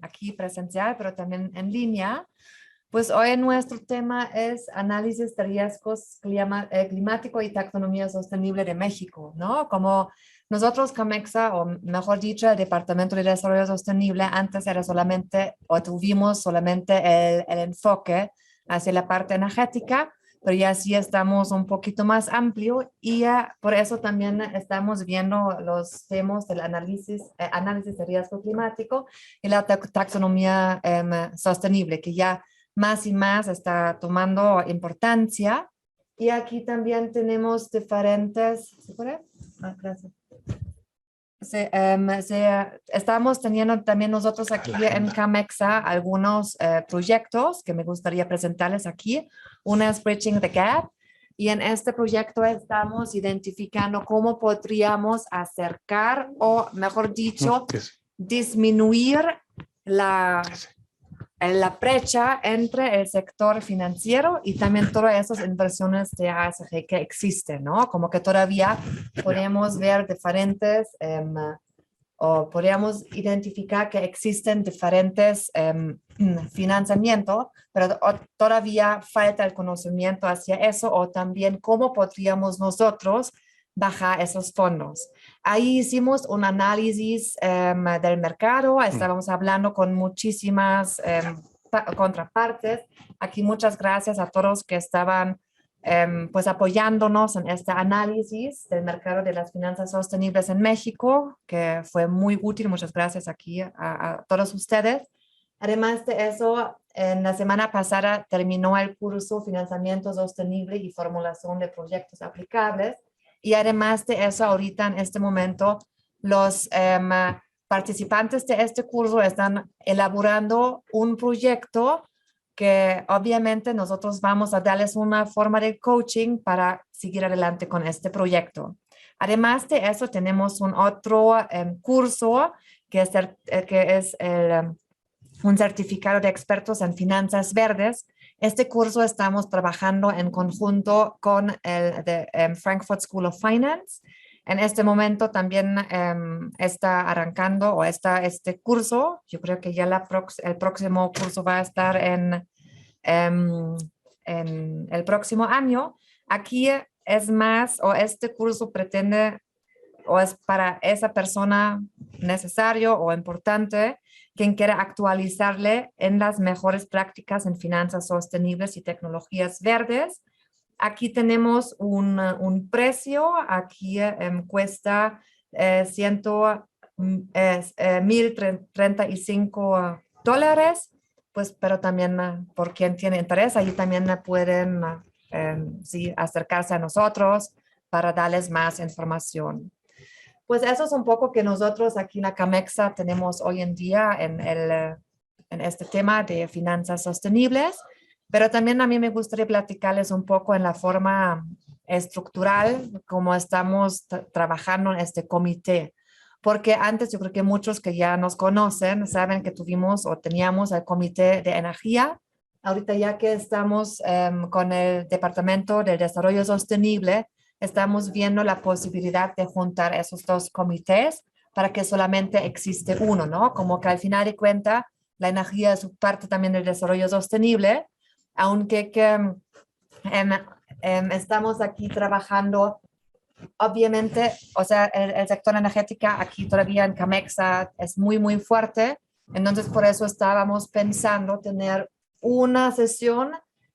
aquí presencial, pero también en línea. Pues hoy nuestro tema es análisis de riesgos climático y taxonomía sostenible de México, ¿no? Como nosotros, CAMEXA, o mejor dicho, el Departamento de Desarrollo Sostenible, antes era solamente, o tuvimos solamente el enfoque hacia la parte energética, pero ya sí estamos un poquito más amplio y por eso también estamos viendo los temas del análisis de riesgo climático y la taxonomía sostenible, que ya más y más está tomando importancia. Y aquí también tenemos diferentes... ¿Se puede? Gracias. Estamos teniendo también nosotros aquí en CAMEXA algunos proyectos que me gustaría presentarles aquí. Una es Bridging the Gap. Y en este proyecto estamos identificando cómo podríamos acercar o, mejor dicho, disminuir la brecha entre el sector financiero y también todas esas inversiones de ASG que existen, ¿no? Como que todavía podemos ver diferentes, o podríamos identificar que existen diferentes financiamientos, pero todavía falta el conocimiento hacia eso, o también cómo podríamos nosotros bajar esos fondos. Ahí hicimos un análisis del mercado, estábamos hablando con muchísimas contrapartes. Aquí muchas gracias a todos que estaban pues apoyándonos en este análisis del mercado de las finanzas sostenibles en México, que fue muy útil. Muchas gracias aquí a todos ustedes. Además de eso, en la semana pasada terminó el curso Financiamiento Sostenible y Formulación de Proyectos Aplicables. Y además de eso, ahorita en este momento, los participantes de este curso están elaborando un proyecto que obviamente nosotros vamos a darles una forma de coaching para seguir adelante con este proyecto. Además de eso, tenemos un otro curso que es un certificado de expertos en finanzas verdes. Este curso estamos trabajando en conjunto con el de Frankfurt School of Finance. En este momento también está arrancando o está este curso. Yo creo que ya el próximo curso va a estar en el próximo año. Aquí es más, o este curso pretende, o es para esa persona necesario o importante quien quiera actualizarle en las mejores prácticas en finanzas sostenibles y tecnologías verdes. Aquí tenemos un precio, aquí cuesta $1,035, pues, pero también por quien tiene interés, ahí también pueden sí, acercarse a nosotros para darles más información. Pues eso es un poco que nosotros aquí en la CAMEXA tenemos hoy en día en este tema de finanzas sostenibles, pero también a mí me gustaría platicarles un poco en la forma estructural, cómo estamos trabajando en este comité. Porque antes yo creo que muchos que ya nos conocen saben que tuvimos o teníamos el comité de energía. Ahorita ya que estamos con el Departamento de Desarrollo Sostenible, estamos viendo la posibilidad de juntar esos dos comités para que solamente existe uno, ¿no? Como que al final de cuentas, la energía es parte también del desarrollo sostenible, aunque estamos aquí trabajando, obviamente, o sea, el sector energético aquí todavía en CAMEXA es muy, muy fuerte, entonces por eso estábamos pensando tener una sesión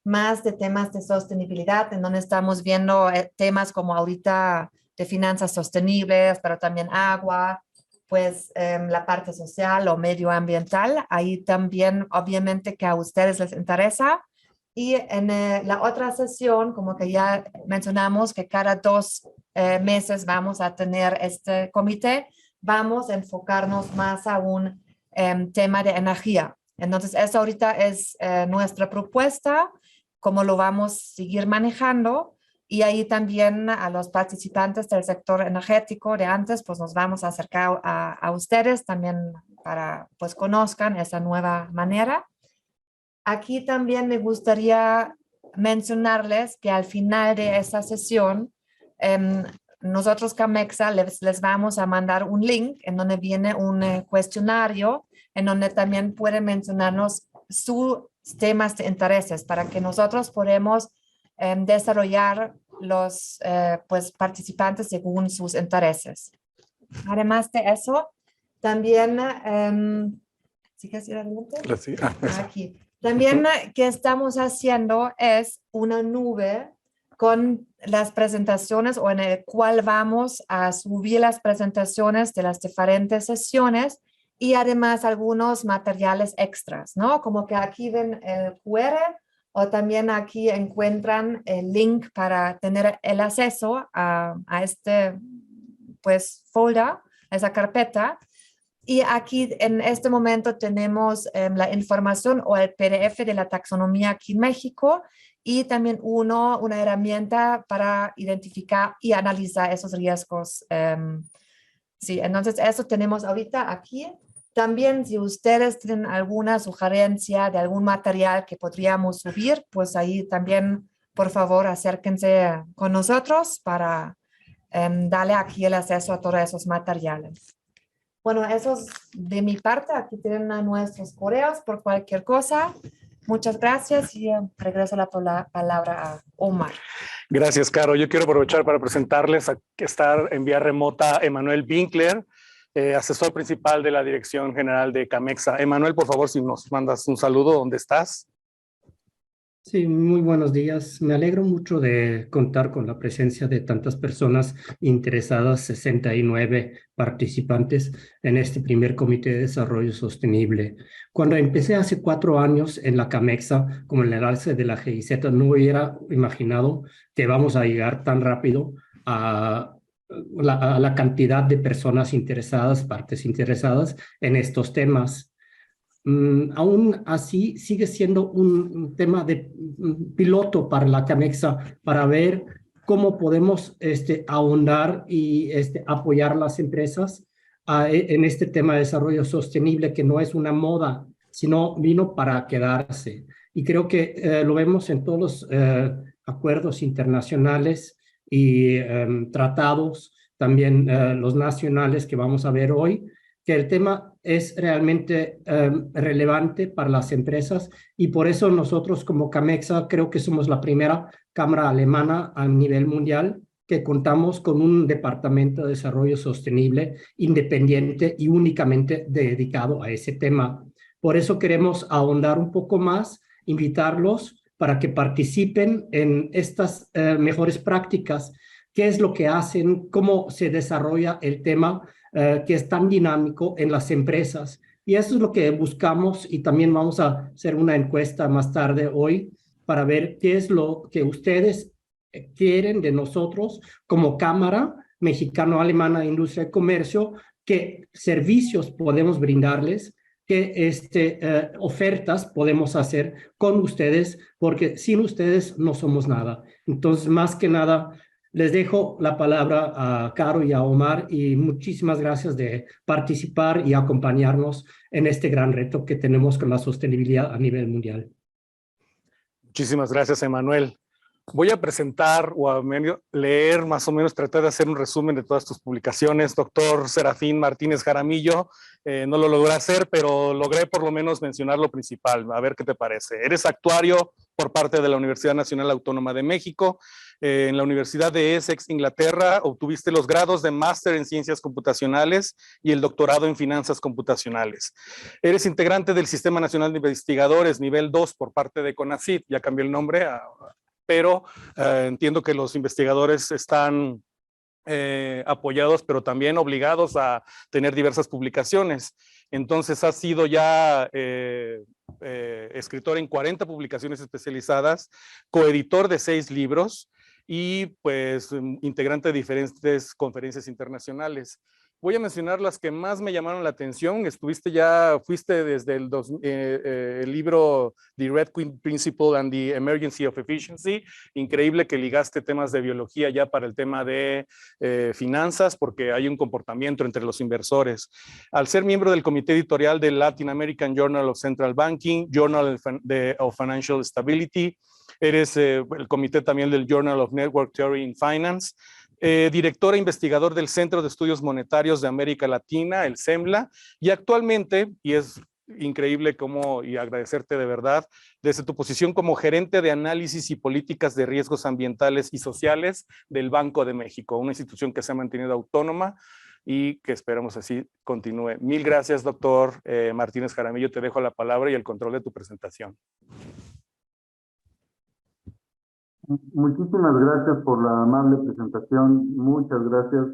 más de temas de sostenibilidad, en donde estamos viendo temas como ahorita de finanzas sostenibles, pero también agua, pues la parte social o medioambiental. Ahí también, obviamente, que a ustedes les interesa. Y en la otra sesión, como que ya mencionamos que cada 2 meses vamos a tener este comité, vamos a enfocarnos más a un tema de energía. Entonces, eso ahorita es nuestra propuesta, cómo lo vamos a seguir manejando, y ahí también a los participantes del sector energético de antes, pues nos vamos a acercar a ustedes también para pues conozcan esa nueva manera. Aquí también me gustaría mencionarles que al final de esta sesión nosotros Camexa les vamos a mandar un link en donde viene un cuestionario en donde también pueden mencionarnos sus temas de intereses para que nosotros podamos desarrollar los pues, participantes según sus intereses. Además de eso, también, ¿sí quieres ir adelante? Sí. Aquí. También que estamos haciendo es una nube con las presentaciones o en el cual vamos a subir las presentaciones de las diferentes sesiones y además algunos materiales extras, ¿no? Como que aquí ven el QR o también aquí encuentran el link para tener el acceso a este, pues, folder, esa carpeta. Y aquí en este momento tenemos la información o el PDF de la taxonomía aquí en México y también una herramienta para identificar y analizar esos riesgos. Sí, entonces eso tenemos ahorita aquí. También si ustedes tienen alguna sugerencia de algún material que podríamos subir, pues ahí también, por favor, acérquense con nosotros para darle aquí el acceso a todos esos materiales. Bueno, eso es de mi parte. Aquí tienen a nuestros correos por cualquier cosa. Muchas gracias y regreso la palabra a Omar. Gracias, Caro. Yo quiero aprovechar para presentarles a que está en vía remota Emanuel Winkler, asesor principal de la Dirección General de Camexa. Emanuel, por favor, si nos mandas un saludo, ¿dónde estás? Sí, muy buenos días. Me alegro mucho de contar con la presencia de tantas personas interesadas, 69 participantes en este primer Comité de Desarrollo Sostenible. Cuando empecé hace 4 años en la Camexa, como en el alce de la GIZ, no hubiera imaginado que vamos a llegar tan rápido a la cantidad de personas interesadas, partes interesadas en estos temas. Aún así sigue siendo un tema de piloto para la Camexa para ver cómo podemos ahondar y apoyar a las empresas en este tema de desarrollo sostenible, que no es una moda, sino vino para quedarse. Y creo que lo vemos en todos los acuerdos internacionales y tratados, también los nacionales que vamos a ver hoy, que el tema es realmente relevante para las empresas y por eso nosotros como Camexa creo que somos la primera cámara alemana a nivel mundial que contamos con un departamento de desarrollo sostenible independiente y únicamente dedicado a ese tema. Por eso queremos ahondar un poco más, invitarlos para que participen en estas mejores prácticas, qué es lo que hacen, cómo se desarrolla el tema que es tan dinámico en las empresas. Y eso es lo que buscamos y también vamos a hacer una encuesta más tarde hoy para ver qué es lo que ustedes quieren de nosotros como Cámara Mexicano-Alemana de Industria y Comercio, qué servicios podemos brindarles, qué ofertas podemos hacer con ustedes, porque sin ustedes no somos nada. Entonces, más que nada, les dejo la palabra a Caro y a Omar y muchísimas gracias de participar y acompañarnos en este gran reto que tenemos con la sostenibilidad a nivel mundial. Muchísimas gracias, Emanuel. Voy a presentar o a leer más o menos, tratar de hacer un resumen de todas tus publicaciones. Doctor Serafín Martínez Jaramillo, no lo logré hacer, pero logré por lo menos mencionar lo principal. A ver qué te parece. Eres actuario por parte de la Universidad Nacional Autónoma de México. En la Universidad de Essex, Inglaterra, obtuviste los grados de máster en Ciencias Computacionales y el doctorado en Finanzas Computacionales. Eres integrante del Sistema Nacional de Investigadores, nivel 2 por parte de CONACYT, ya cambió el nombre, pero entiendo que los investigadores están apoyados, pero también obligados a tener diversas publicaciones. Entonces, has sido ya escritor en 40 publicaciones especializadas, coeditor de 6 libros y pues integrante de diferentes conferencias internacionales. Voy a mencionar las que más me llamaron la atención. Fuiste desde el libro The Red Queen Principle and the Emergency of Efficiency. Increíble que ligaste temas de biología ya para el tema de finanzas, porque hay un comportamiento entre los inversores. Al ser miembro del comité editorial del Latin American Journal of Central Banking, Journal of Financial Stability, eres el comité también del Journal of Network Theory in Finance. director e investigador del Centro de Estudios Monetarios de América Latina, el CEMLA, y actualmente, y es increíble cómo, y agradecerte de verdad, desde tu posición como gerente de análisis y políticas de riesgos ambientales y sociales del Banco de México, una institución que se ha mantenido autónoma y que esperamos así continúe. Mil gracias, doctor Martínez Jaramillo. Te dejo la palabra y el control de tu presentación. Muchísimas gracias por la amable presentación. Muchas gracias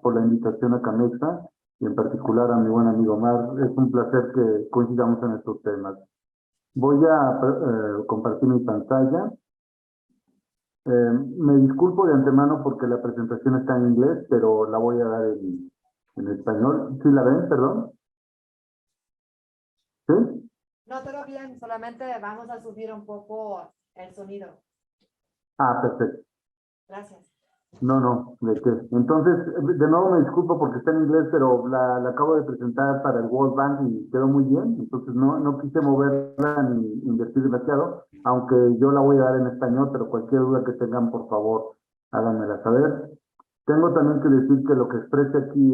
por la invitación a Camexa y en particular a mi buen amigo Omar. Es un placer que coincidamos en estos temas. Voy a compartir mi pantalla. Me disculpo de antemano porque la presentación está en inglés, pero la voy a dar en español. ¿Sí la ven, perdón? ¿Sí? No, todo bien, solamente vamos a subir un poco el sonido. Ah, perfecto. Gracias. No, ¿de qué? Entonces, de nuevo me disculpo porque está en inglés, pero la acabo de presentar para el World Bank y quedó muy bien, entonces no quise moverla ni invertir demasiado, aunque yo la voy a dar en español, pero cualquier duda que tengan, por favor, háganmela saber. Tengo también que decir que lo que exprese aquí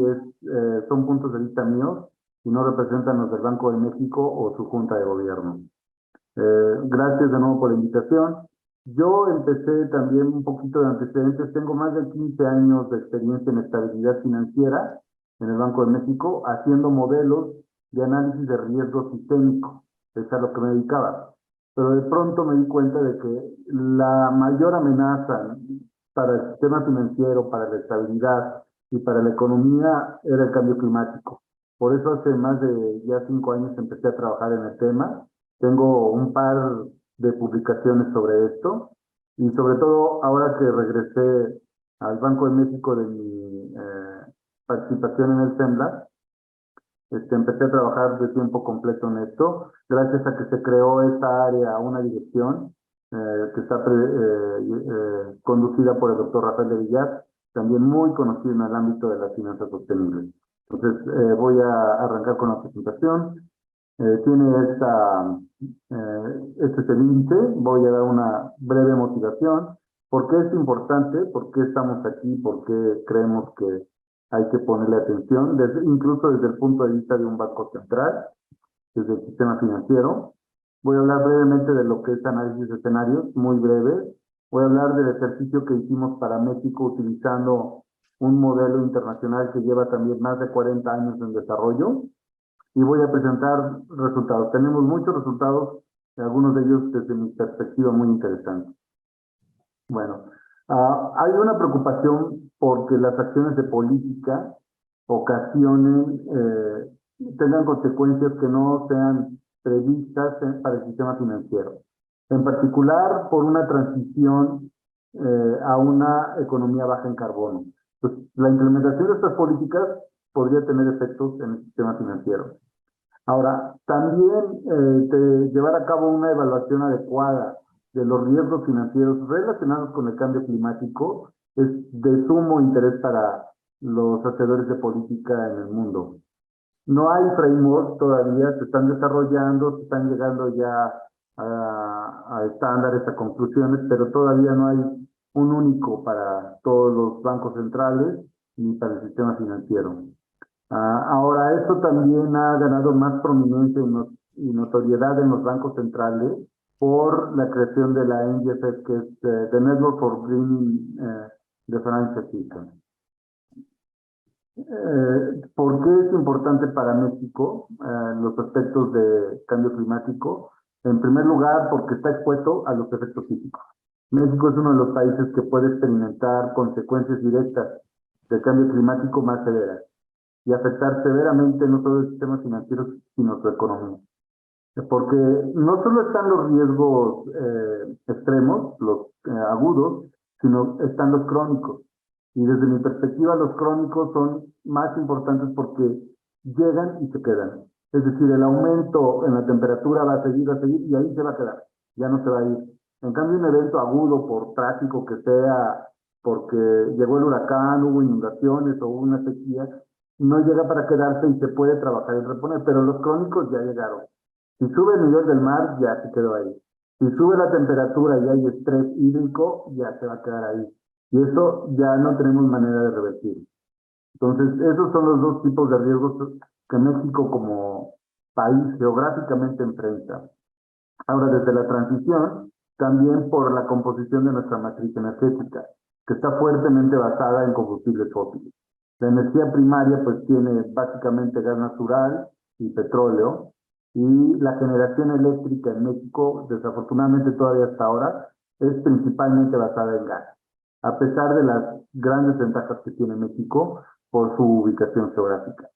son puntos de vista míos y no representan los del Banco de México o su Junta de Gobierno. Gracias de nuevo por la invitación. Yo empecé también un poquito de antecedentes. Tengo más de 15 años de experiencia en estabilidad financiera en el Banco de México, haciendo modelos de análisis de riesgo sistémico. Es a lo que me dedicaba. Pero de pronto me di cuenta de que la mayor amenaza para el sistema financiero, para la estabilidad y para la economía era el cambio climático. Por eso hace más de ya 5 años empecé a trabajar en el tema. Tengo un par de publicaciones sobre esto y sobre todo ahora que regresé al Banco de México de mi participación en el CEMLA, empecé a trabajar de tiempo completo en esto, gracias a que se creó esta área, una dirección que está conducida por el doctor Rafael de Villar, también muy conocido en el ámbito de las finanzas sostenibles. Entonces voy a arrancar con la presentación. Tiene este es el índice. Voy a dar una breve motivación. ¿Por qué es importante? ¿Por qué estamos aquí? ¿Por qué creemos que hay que ponerle atención? Incluso desde el punto de vista de un banco central, desde el sistema financiero. Voy a hablar brevemente de lo que es análisis de escenarios, muy breve. Voy a hablar del ejercicio que hicimos para México utilizando un modelo internacional que lleva también más de 40 años en desarrollo. Y voy a presentar resultados. Tenemos muchos resultados, algunos de ellos desde mi perspectiva muy interesantes. Bueno, hay una preocupación porque las acciones de política ocasionen, tengan consecuencias que no sean previstas para el sistema financiero. En particular, por una transición a una economía baja en carbono. Pues, la implementación de estas políticas podría tener efectos en el sistema financiero. Ahora, también llevar a cabo una evaluación adecuada de los riesgos financieros relacionados con el cambio climático es de sumo interés para los hacedores de política en el mundo. No hay framework todavía, se están desarrollando, se están llegando ya a estándares, a conclusiones, pero todavía no hay un único para todos los bancos centrales ni para el sistema financiero. Ahora, esto también ha ganado más prominencia y notoriedad en los bancos centrales por la creación de la NGFS, que es The Network for Greening the Financial System. ¿Por qué es importante para México los aspectos de cambio climático? En primer lugar, porque está expuesto a los efectos físicos. México es uno de los países que puede experimentar consecuencias directas del cambio climático más severas y afectar severamente no solo el sistema financiero, sino su economía. Porque no solo están los riesgos extremos, los agudos, sino están los crónicos. Y desde mi perspectiva, los crónicos son más importantes porque llegan y se quedan. Es decir, el aumento en la temperatura va a seguir y ahí se va a quedar, ya no se va a ir. En cambio, un evento agudo por tráfico que sea, porque llegó el huracán, hubo inundaciones o hubo una sequía, no llega para quedarse y se puede trabajar y reponer, pero los crónicos ya llegaron. Si sube el nivel del mar, ya se quedó ahí. Si sube la temperatura y hay estrés hídrico, ya se va a quedar ahí. Y eso ya no tenemos manera de revertir. Entonces, esos son los dos tipos de riesgos que México como país geográficamente enfrenta. Ahora, desde la transición, también por la composición de nuestra matriz energética, que está fuertemente basada en combustibles fósiles. La energía primaria pues tiene básicamente gas natural y petróleo, y la generación eléctrica en México, desafortunadamente todavía hasta ahora, es principalmente basada en gas, a pesar de las grandes ventajas que tiene México por su ubicación geográfica.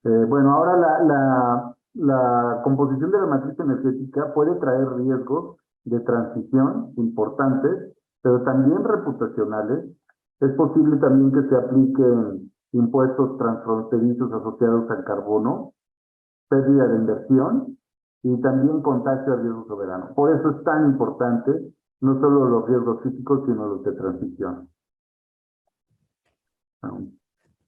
Bueno, ahora la composición de la matriz energética puede traer riesgos de transición importantes, pero también reputacionales. Es posible también que se apliquen impuestos transfronterizos asociados al carbono, pérdida de inversión y también contagio de riesgo soberano. Por eso es tan importante no solo los riesgos físicos, sino los de transición.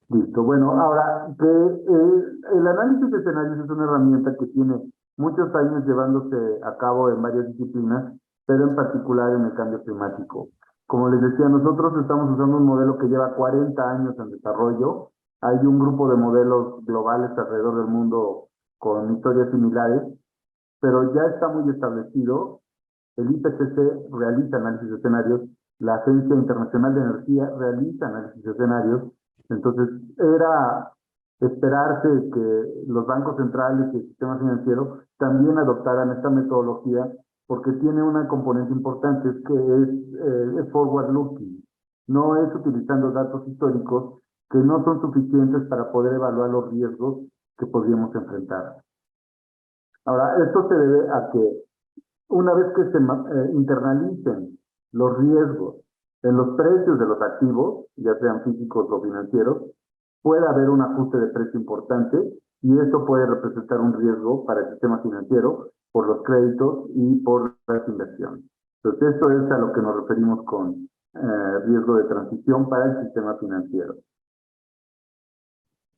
Listo. Bueno, ahora, el análisis de escenarios es una herramienta que tiene muchos años llevándose a cabo en varias disciplinas, pero en particular en el cambio climático. Como les decía, nosotros estamos usando un modelo que lleva 40 años en desarrollo. Hay un grupo de modelos globales alrededor del mundo con historias similares, pero ya está muy establecido. El IPCC realiza análisis de escenarios, la Agencia Internacional de Energía realiza análisis de escenarios. Entonces, era esperarse que los bancos centrales y el sistema financiero también adoptaran esta metodología, porque tiene una componente importante, es que es forward looking. No es utilizando datos históricos que no son suficientes para poder evaluar los riesgos que podríamos enfrentar. Ahora, esto se debe a que una vez que se internalicen los riesgos en los precios de los activos, ya sean físicos o financieros, puede haber un ajuste de precio importante y esto puede representar un riesgo para el sistema financiero por los créditos y por las inversiones. Entonces, esto es a lo que nos referimos con riesgo de transición para el sistema financiero.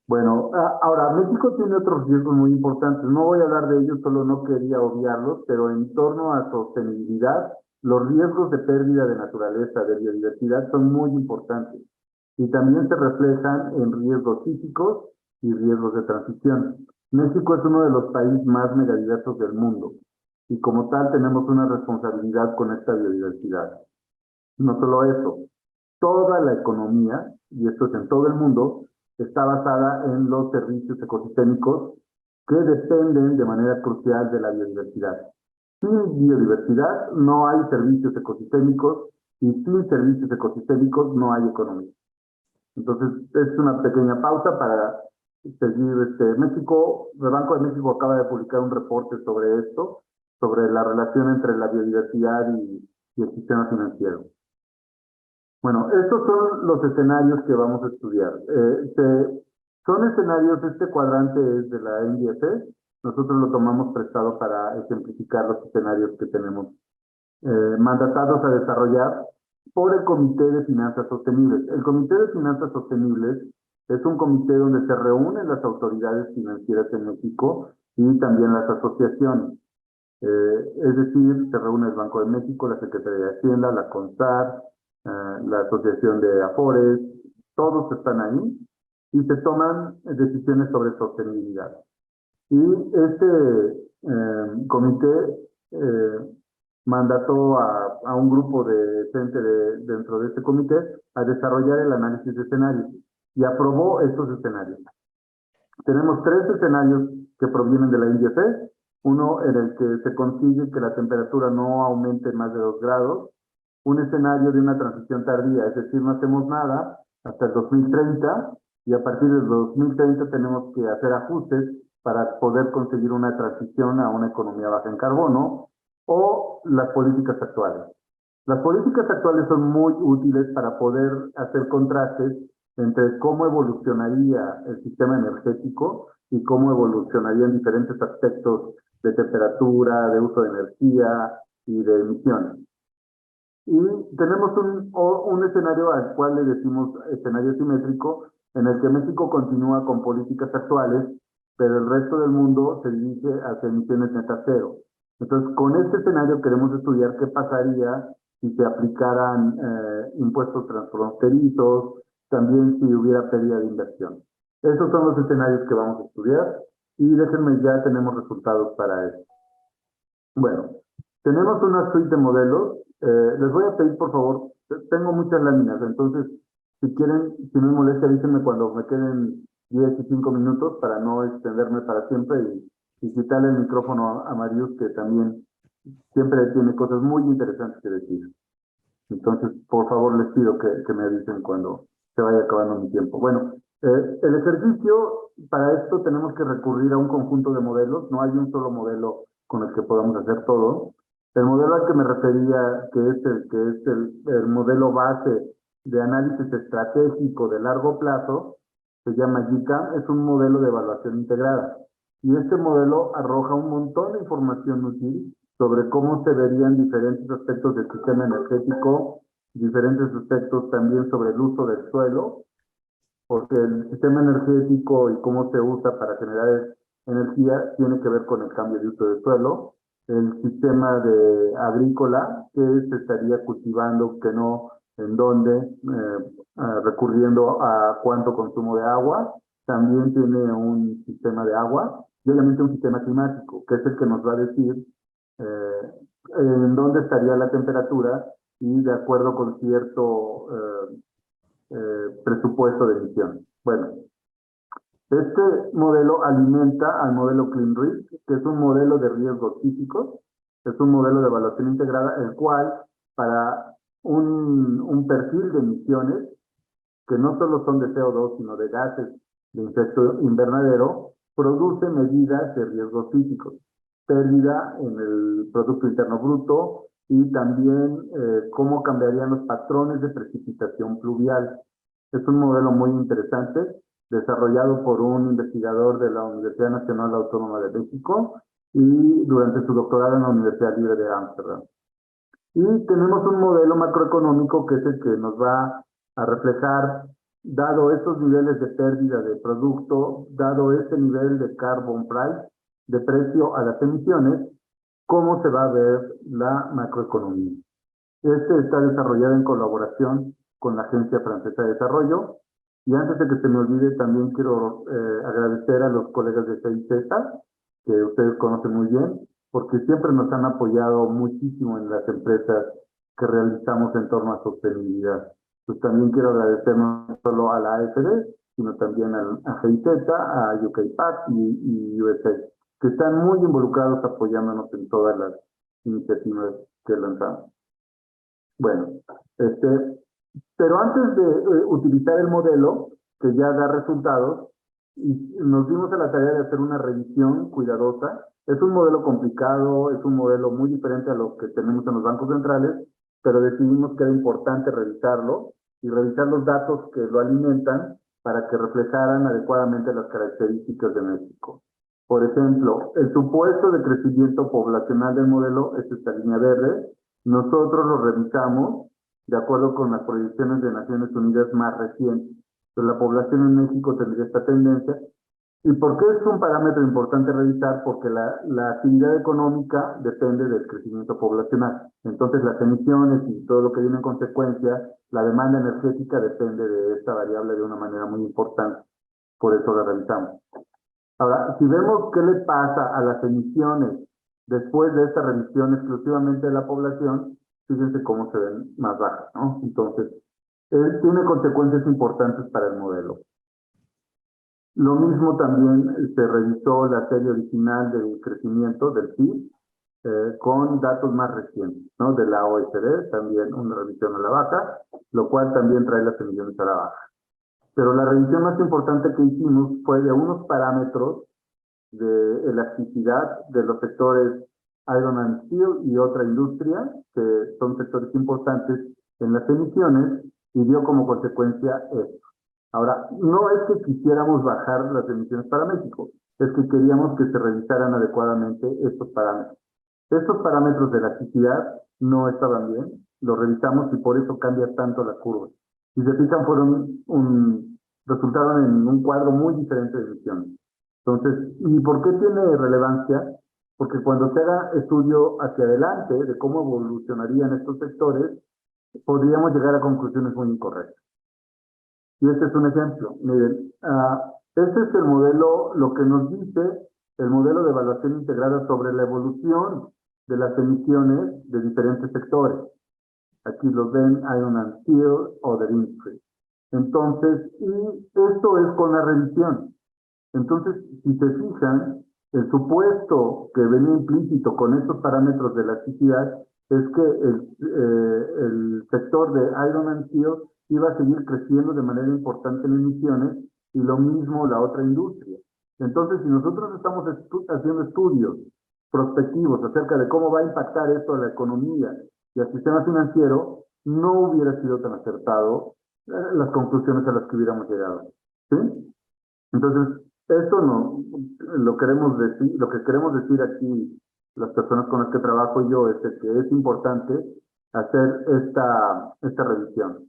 Bueno, ahora, México tiene otros riesgos muy importantes. No voy a hablar de ellos, solo no quería obviarlos, pero en torno a sostenibilidad, los riesgos de pérdida de naturaleza, de biodiversidad, son muy importantes. Y también se reflejan en riesgos físicos y riesgos de transición. México es uno de los países más megadiversos del mundo. Y como tal, tenemos una responsabilidad con esta biodiversidad. No solo eso, toda la economía, y esto es en todo el mundo, está basada en los servicios ecosistémicos que dependen de manera crucial de la biodiversidad. Sin biodiversidad no hay servicios ecosistémicos y sin servicios ecosistémicos no hay economía. Entonces, es una pequeña pausa para seguir. México, el Banco de México acaba de publicar un reporte sobre esto, sobre la relación entre la biodiversidad y el sistema financiero. Bueno, estos son los escenarios que vamos a estudiar. Son escenarios, este cuadrante es de la NDF, nosotros lo tomamos prestado para ejemplificar los escenarios que tenemos mandatados a desarrollar por el Comité de Finanzas Sostenibles. El Comité de Finanzas Sostenibles es un comité donde se reúnen las autoridades financieras en México y también las asociaciones. Es decir, se reúne el Banco de México, la Secretaría de Hacienda, la CONSAR, la Asociación de Afores, todos están ahí y se toman decisiones sobre sostenibilidad. Y este comité mandató a un grupo de gente dentro de este comité a desarrollar el análisis de escenarios y aprobó estos escenarios. Tenemos 3 escenarios que provienen de la INDF, uno en el que se consigue que la temperatura no aumente más de 2 grados, un escenario de una transición tardía, es decir, no hacemos nada hasta el 2030 y a partir del 2030 tenemos que hacer ajustes para poder conseguir una transición a una economía baja en carbono, o las políticas actuales. Las políticas actuales son muy útiles para poder hacer contrastes entre cómo evolucionaría el sistema energético y cómo evolucionarían diferentes aspectos de temperatura, de uso de energía y de emisiones. Y tenemos un escenario al cual le decimos escenario simétrico, en el que México continúa con políticas actuales, pero el resto del mundo se dirige hacia emisiones netas cero. Entonces, con este escenario queremos estudiar qué pasaría si se aplicaran impuestos transfronterizos, también si hubiera pérdida de inversión. Esos son los escenarios que vamos a estudiar y déjenme, ya tenemos resultados para eso. Bueno, tenemos una suite de modelos. Les voy a pedir, por favor, tengo muchas láminas, entonces, si quieren, si no me molesta, díganme cuando me queden 10 y 5 minutos para no extenderme para siempre y quitarle el micrófono a Marius, que también siempre tiene cosas muy interesantes que decir. Entonces, por favor, les pido que me avisen cuando se vaya acabando mi tiempo. Bueno, el ejercicio, para esto tenemos que recurrir a un conjunto de modelos. No hay un solo modelo con el que podamos hacer todo. El modelo al que me refería, que es el modelo base de análisis estratégico de largo plazo, se llama GCAM, es un modelo de evaluación integrada. Y este modelo arroja un montón de información útil sobre cómo se verían diferentes aspectos del sistema energético, diferentes aspectos también sobre el uso del suelo, porque el sistema energético y cómo se usa para generar energía tiene que ver con el cambio de uso del suelo, el sistema de agrícola, que se estaría cultivando, que no, en dónde, recurriendo a cuánto consumo de agua, también tiene un sistema de agua, y obviamente un sistema climático, que es el que nos va a decir en dónde estaría la temperatura y de acuerdo con cierto presupuesto de emisión. Bueno, este modelo alimenta al modelo Clean Risk, que es un modelo de riesgos físicos, es un modelo de evaluación integrada, el cual para un perfil de emisiones, que no solo son de CO2, sino de gases de efecto invernadero, produce medidas de riesgos físicos, pérdida en el Producto Interno Bruto y también cómo cambiarían los patrones de precipitación pluvial. Es un modelo muy interesante, desarrollado por un investigador de la Universidad Nacional Autónoma de México y durante su doctorado en la Universidad Libre de Ámsterdam. Y tenemos un modelo macroeconómico que es el que nos va a reflejar, dado estos niveles de pérdida de producto, dado este nivel de carbon price, de precio a las emisiones, cómo se va a ver la macroeconomía. Este está desarrollado en colaboración con la Agencia Francesa de Desarrollo. Y antes de que se me olvide, también quiero agradecer a los colegas de CIZ, que ustedes conocen muy bien, porque siempre nos han apoyado muchísimo en las empresas que realizamos en torno a sostenibilidad. Pues también quiero agradecer no solo a la AFD, sino también a GIZ, a UKPAC y USA, que están muy involucrados apoyándonos en todas las iniciativas que lanzamos. Bueno, pero antes de utilizar el modelo, que ya da resultados, y nos dimos a la tarea de hacer una revisión cuidadosa. Es un modelo complicado, es un modelo muy diferente a lo que tenemos en los bancos centrales, pero decidimos que era importante revisarlo y revisar los datos que lo alimentan para que reflejaran adecuadamente las características de México. Por ejemplo, el supuesto de crecimiento poblacional del modelo es esta línea verde. Nosotros lo revisamos de acuerdo con las proyecciones de Naciones Unidas más recientes. Pero la población en México tendría esta tendencia. ¿Y por qué es un parámetro importante revisar? Porque la actividad económica depende del crecimiento poblacional. Entonces las emisiones y todo lo que viene en consecuencia, la demanda energética depende de esta variable de una manera muy importante. Por eso la revisamos. Ahora, si vemos qué le pasa a las emisiones después de esta revisión exclusivamente de la población, fíjense cómo se ven más bajas, ¿no? Entonces, tiene consecuencias importantes para el modelo. Lo mismo también se revisó la serie original del crecimiento del PIB con datos más recientes, ¿no? De la OECD, también una revisión a la baja, lo cual también trae las emisiones a la baja. Pero la revisión más importante que hicimos fue de unos parámetros de elasticidad de los sectores Iron and Steel y otra industria, que son sectores importantes en las emisiones, y dio como consecuencia esto. Ahora, no es que quisiéramos bajar las emisiones para México, es que queríamos que se revisaran adecuadamente estos parámetros. Estos parámetros de elasticidad no estaban bien, los revisamos y por eso cambia tanto la curva. Si se fijan, resultaron en un cuadro muy diferente de emisiones. Entonces, ¿y por qué tiene relevancia? porque cuando se haga estudio hacia adelante de cómo evolucionarían estos sectores, podríamos llegar a conclusiones muy incorrectas. Y este es un ejemplo. Miren, este es el modelo, lo que nos dice el modelo de evaluación integrada sobre la evolución de las emisiones de diferentes sectores. Aquí los ven, Iron and Steel, Other Industries. Entonces, y esto es con la revisión. Entonces, si se fijan, el supuesto que venía implícito con estos parámetros de elasticidad es que el sector de Iron and Steel iba a seguir creciendo de manera importante en emisiones y lo mismo la otra industria. Entonces, si nosotros estamos haciendo estudios prospectivos acerca de cómo va a impactar esto a la economía y al sistema financiero, no hubiera sido tan acertado las conclusiones a las que hubiéramos llegado. ¿Sí? Entonces, esto no, lo que queremos decir aquí, las personas con las que trabajo y yo, es que es importante hacer esta revisión.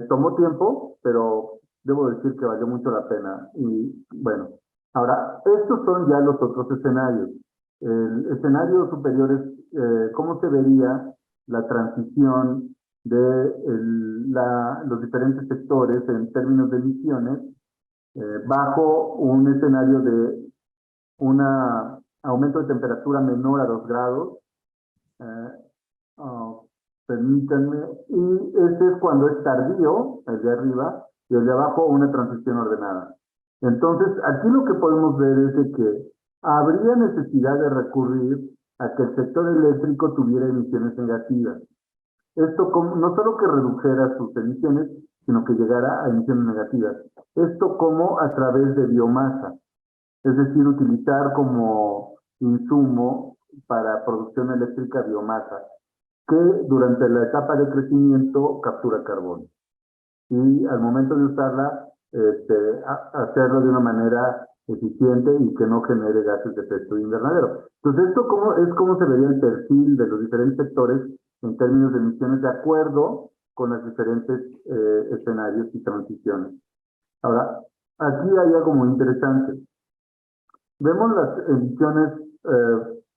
Tomó tiempo, pero debo decir que valió mucho la pena. Y bueno, ahora, estos son ya los otros escenarios. El escenario superior es cómo se vería la transición de los diferentes sectores en términos de emisiones bajo un escenario de un aumento de temperatura menor a 2 grados. Permítanme, y este es cuando es tardío, el de arriba, y el de abajo una transición ordenada. Entonces, aquí lo que podemos ver es de que habría necesidad de recurrir a que el sector eléctrico tuviera emisiones negativas. Esto no solo que redujera sus emisiones, sino que llegara a emisiones negativas. Esto como a través de biomasa, es decir, utilizar como insumo para producción eléctrica biomasa, que durante la etapa de crecimiento captura carbono. Y al momento de usarla, hacerlo de una manera eficiente y que no genere gases de efecto invernadero. Entonces, esto es cómo se vería el perfil de los diferentes sectores en términos de emisiones de acuerdo con los diferentes escenarios y transiciones. Ahora, aquí hay algo muy interesante. Vemos las emisiones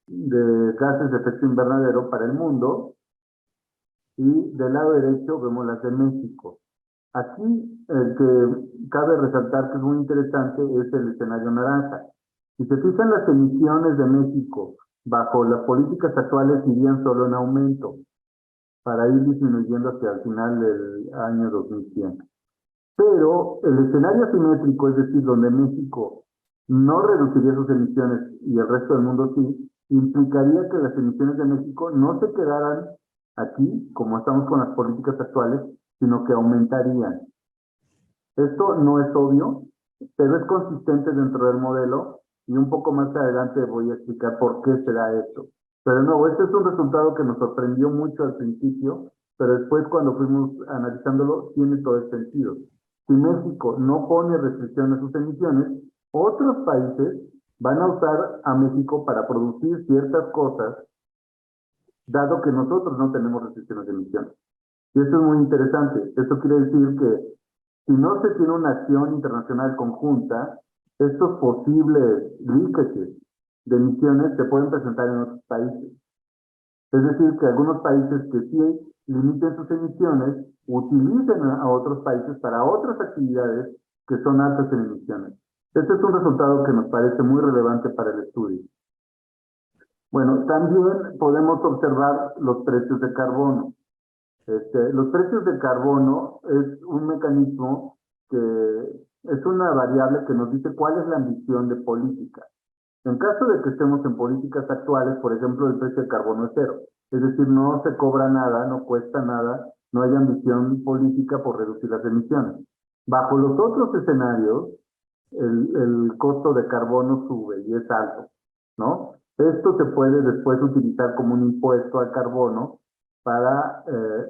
de gases de efecto invernadero para el mundo y del lado derecho vemos las de México. Aquí el que cabe resaltar que es muy interesante es el escenario naranja. Si se fijan, las emisiones de México bajo las políticas actuales irían solo en aumento para ir disminuyendo hacia el final del año 2100. Pero el escenario asimétrico, es decir, donde México no reduciría sus emisiones y el resto del mundo sí, implicaría que las emisiones de México no se quedaran aquí, como estamos con las políticas actuales, sino que aumentarían. Esto no es obvio, pero es consistente dentro del modelo y un poco más adelante voy a explicar por qué será esto. Pero no, este es un resultado que nos sorprendió mucho al principio, pero después cuando fuimos analizándolo tiene todo el sentido. Si México no pone restricciones a sus emisiones, otros países van a usar a México para producir ciertas cosas, dado que nosotros no tenemos restricciones de emisiones. Y esto es muy interesante. Esto quiere decir que si no se tiene una acción internacional conjunta, estos posibles leakages de emisiones se pueden presentar en otros países. Es decir, que algunos países que sí limiten sus emisiones, utilicen a otros países para otras actividades que son altas en emisiones. Este es un resultado que nos parece muy relevante para el estudio. Bueno, también podemos observar los precios de carbono. Los precios de carbono es un mecanismo que es una variable que nos dice cuál es la ambición de política. En caso de que estemos en políticas actuales, por ejemplo, el precio de carbono es cero. Es decir, no se cobra nada, no cuesta nada, no hay ambición política por reducir las emisiones. Bajo los otros escenarios, el costo de carbono sube y es alto, ¿no? Esto se puede después utilizar como un impuesto al carbono para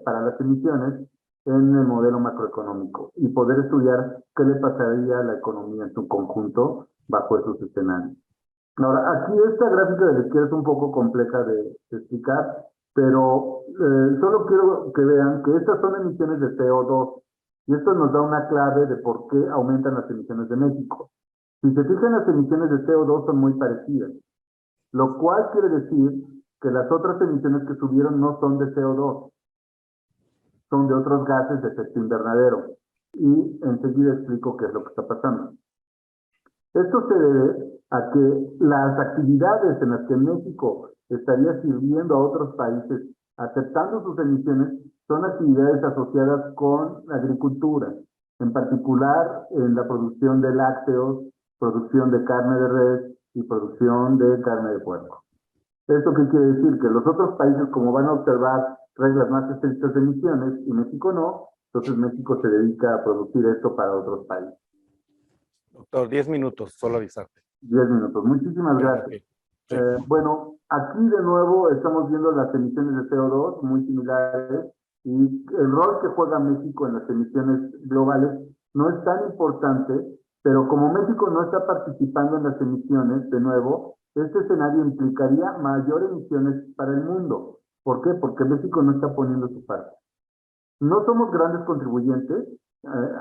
las emisiones en el modelo macroeconómico y poder estudiar qué le pasaría a la economía en su conjunto bajo esos escenarios. Ahora, aquí esta gráfica de la izquierda es un poco compleja de explicar, pero solo quiero que vean que estas son emisiones de CO2 y esto nos da una clave de por qué aumentan las emisiones de México. Si se fijan, las emisiones de CO2 son muy parecidas. lo cual quiere decir que las otras emisiones que subieron no son de CO2, son de otros gases de efecto invernadero. Y enseguida explico qué es lo que está pasando. Esto se debe a que las actividades en las que México estaría sirviendo a otros países aceptando sus emisiones son actividades asociadas con la agricultura, en particular en la producción de lácteos, producción de carne de res y producción de carne de puerco. ¿Esto qué quiere decir? Que los otros países, como van a observar reglas más estrictas de emisiones y México no, entonces México se dedica a producir esto para otros países. Doctor, 10 minutos, solo avisarte. 10 minutos. Muchísimas gracias. Okay. Sí. Bueno, aquí de nuevo estamos viendo las emisiones de CO2 muy similares y el rol que juega México en las emisiones globales no es tan importante, pero como México no está participando en las emisiones, de nuevo, este escenario implicaría mayor emisiones para el mundo. ¿Por qué? Porque México no está poniendo su parte. No somos grandes contribuyentes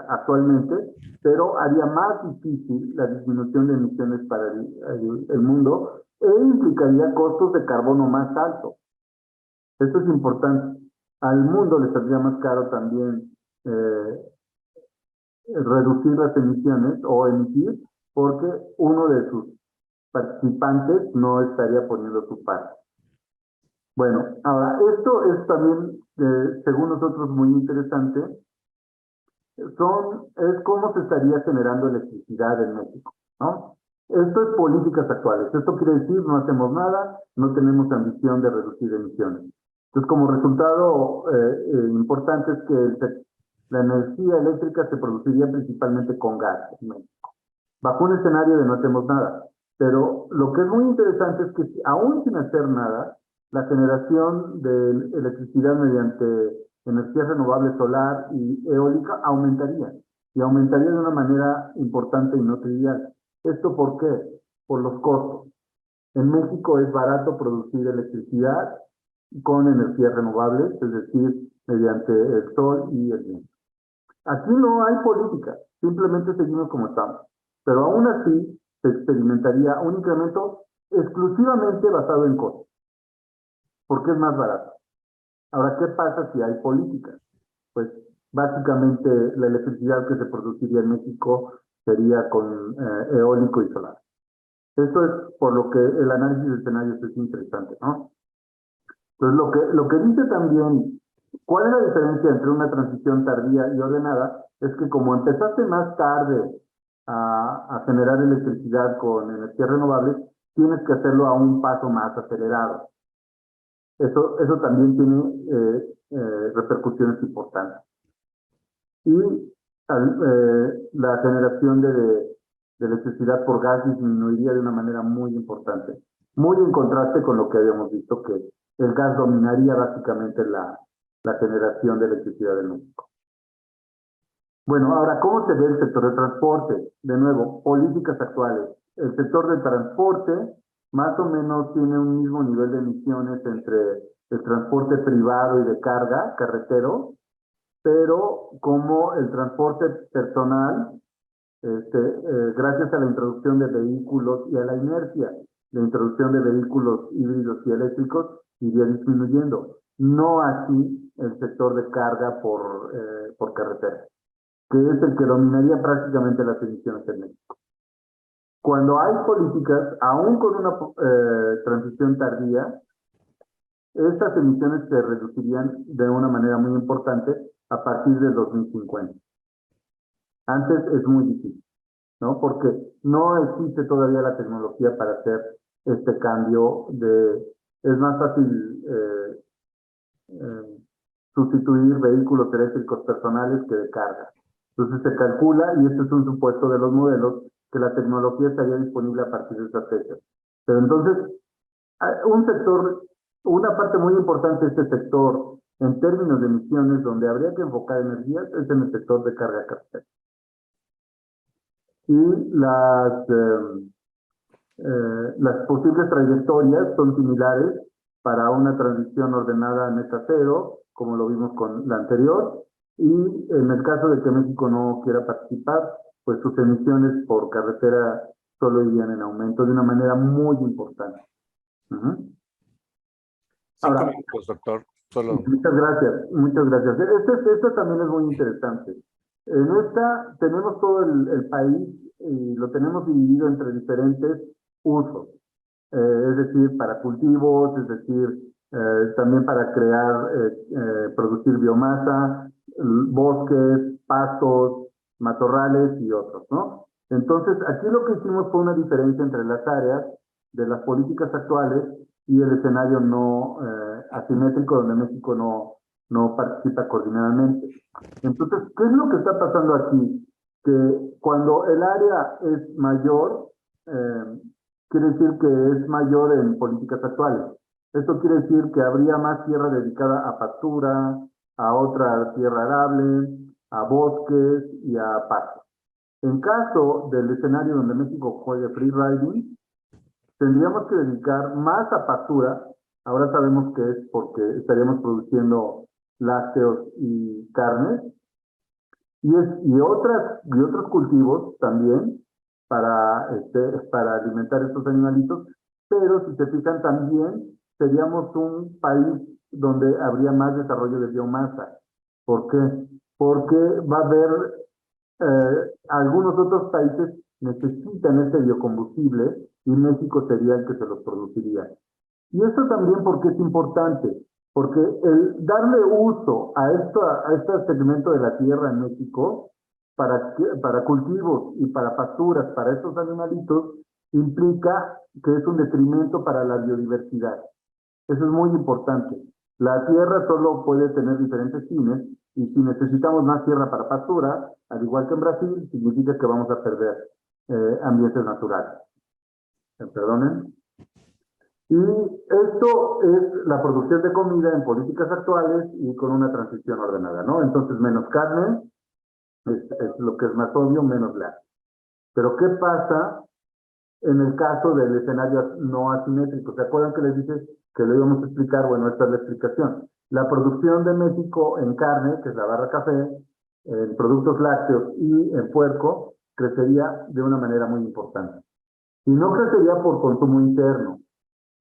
actualmente, pero haría más difícil la disminución de emisiones para el mundo e implicaría costos de carbono más altos. Esto es importante. Al mundo le saldría más caro también reducir las emisiones o emitir, porque uno de sus participantes no estaría poniendo su parte. Bueno, ahora, esto es también, según nosotros, muy interesante. Es cómo se estaría generando electricidad en México, ¿no? Esto es políticas actuales. Esto quiere decir, no hacemos nada, no tenemos ambición de reducir emisiones. Entonces, como resultado importante es que la energía eléctrica se produciría principalmente con gas en México, bajo un escenario de no hacemos nada. Pero lo que es muy interesante es que aún sin hacer nada, la generación de electricidad mediante energía renovable solar y eólica aumentaría, y aumentaría de una manera importante y no trivial. ¿Esto por qué? Por los costos. En México es barato producir electricidad con energías renovables, es decir, mediante el sol y el viento. Aquí no hay política, simplemente seguimos como estamos. Pero aún así se experimentaría un incremento exclusivamente basado en costos, porque es más barato. Ahora, ¿qué pasa si hay política? Pues básicamente la electricidad que se produciría en México sería con eólico y solar. Esto es por lo que el análisis de escenarios es interesante, ¿no? Entonces, lo que dice también, ¿cuál es la diferencia entre una transición tardía y ordenada? Es que como empezaste más tarde a generar electricidad con energías renovables, tienes que hacerlo a un paso más acelerado. Eso también tiene repercusiones importantes. Y la generación de electricidad por gas disminuiría de una manera muy importante. Muy en contraste con lo que habíamos visto, que el gas dominaría básicamente la generación de electricidad en México. Bueno, ahora, ¿cómo se ve el sector de transporte? De nuevo, políticas actuales. El sector del transporte más o menos tiene un mismo nivel de emisiones entre el transporte privado y de carga, carretero, pero como el transporte personal, gracias a la introducción de vehículos y a la inercia, la introducción de vehículos híbridos y eléctricos iría disminuyendo. No así el sector de carga por carretera, que es el que dominaría prácticamente las emisiones en México. Cuando hay políticas, aún con una transición tardía, estas emisiones se reducirían de una manera muy importante a partir del 2050. Antes es muy difícil, ¿no? Porque no existe todavía la tecnología para hacer este cambio es más fácil sustituir vehículos eléctricos personales que de carga. Entonces se calcula, y este es un supuesto de los modelos, que la tecnología estaría disponible a partir de estas fechas. Pero entonces, una parte muy importante de este sector, en términos de emisiones, donde habría que enfocar energías, es en el sector de carga carretera. Y las posibles trayectorias son similares para una transición ordenada a meta cero, como lo vimos con la anterior, y en el caso de que México no quiera participar, pues sus emisiones por carretera solo irían en aumento de una manera muy importante. Ujú. 5 Ahora, minutos, doctor. Solo. muchas gracias, muchas gracias. Este también es muy interesante. En esta tenemos todo el país y lo tenemos dividido entre diferentes usos. Es decir, para cultivos, es decir, también para crear, producir biomasa, bosques, pastos, matorrales y otros, ¿no? Entonces, aquí lo que hicimos fue una diferencia entre las áreas de las políticas actuales y el escenario no asimétrico, donde México no participa coordinadamente. Entonces, ¿qué es lo que está pasando aquí? Que cuando el área es mayor, quiere decir que es mayor en políticas actuales. Esto quiere decir que habría más tierra dedicada a pastura, a otra tierra arable, a bosques y a pastos. En caso del escenario donde México juegue free riding, tendríamos que dedicar más a pastura. Ahora sabemos que es porque estaríamos produciendo lácteos y carnes, y otros cultivos también para alimentar estos animalitos, pero si se fijan también seríamos un país donde habría más desarrollo de biomasa. ¿Por qué? Porque va a haber algunos otros países necesitan este biocombustible y México sería el que se los produciría. Y esto también porque es importante, porque el darle uso a este segmento de la tierra en México para cultivos y para pasturas, para estos animalitos, implica que es un detrimento para la biodiversidad. Eso es muy importante. La tierra solo puede tener diferentes fines y si necesitamos más tierra para pastura, al igual que en Brasil, significa que vamos a perder ambientes naturales. Perdonen. Y esto es la producción de comida en políticas actuales y con una transición ordenada, ¿no? Entonces, menos carne es lo que es más obvio, menos lácteos. Pero, ¿qué pasa en el caso del escenario no asimétrico? ¿Se acuerdan que les dije que lo íbamos a explicar? Bueno, esta es la explicación. La producción de México en carne, que es la barra café, en productos lácteos y en puerco, crecería de una manera muy importante. Y no crecería por consumo interno.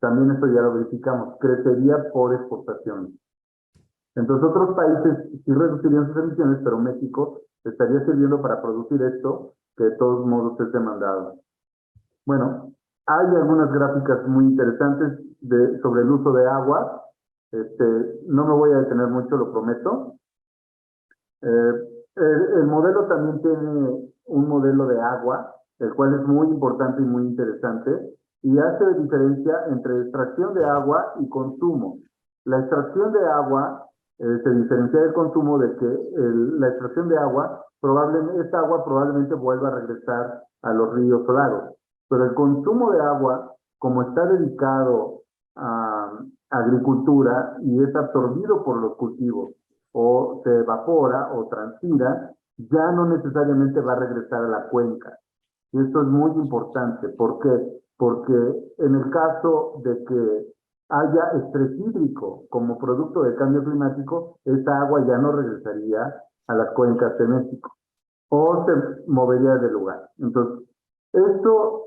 También esto ya lo verificamos, crecería por exportación. Entonces otros países sí reducirían sus emisiones, pero México estaría sirviendo para producir esto, que de todos modos es demandado. Bueno, hay algunas gráficas muy interesantes sobre el uso de agua. No me voy a detener mucho, lo prometo. El modelo también tiene un modelo de agua, el cual es muy importante y muy interesante, y hace diferencia entre extracción de agua y consumo. La extracción de agua se diferencia del consumo de que la extracción de agua, esta agua probablemente vuelva a regresar a los ríos o lagos, pero el consumo de agua, como está dedicado a agricultura y es absorbido por los cultivos, o se evapora o transpira, ya no necesariamente va a regresar a la cuenca. Y esto es muy importante. ¿Por qué? Porque en el caso de que haya estrés hídrico como producto del cambio climático, esa agua ya no regresaría a las cuencas de México o se movería del lugar. Entonces, esto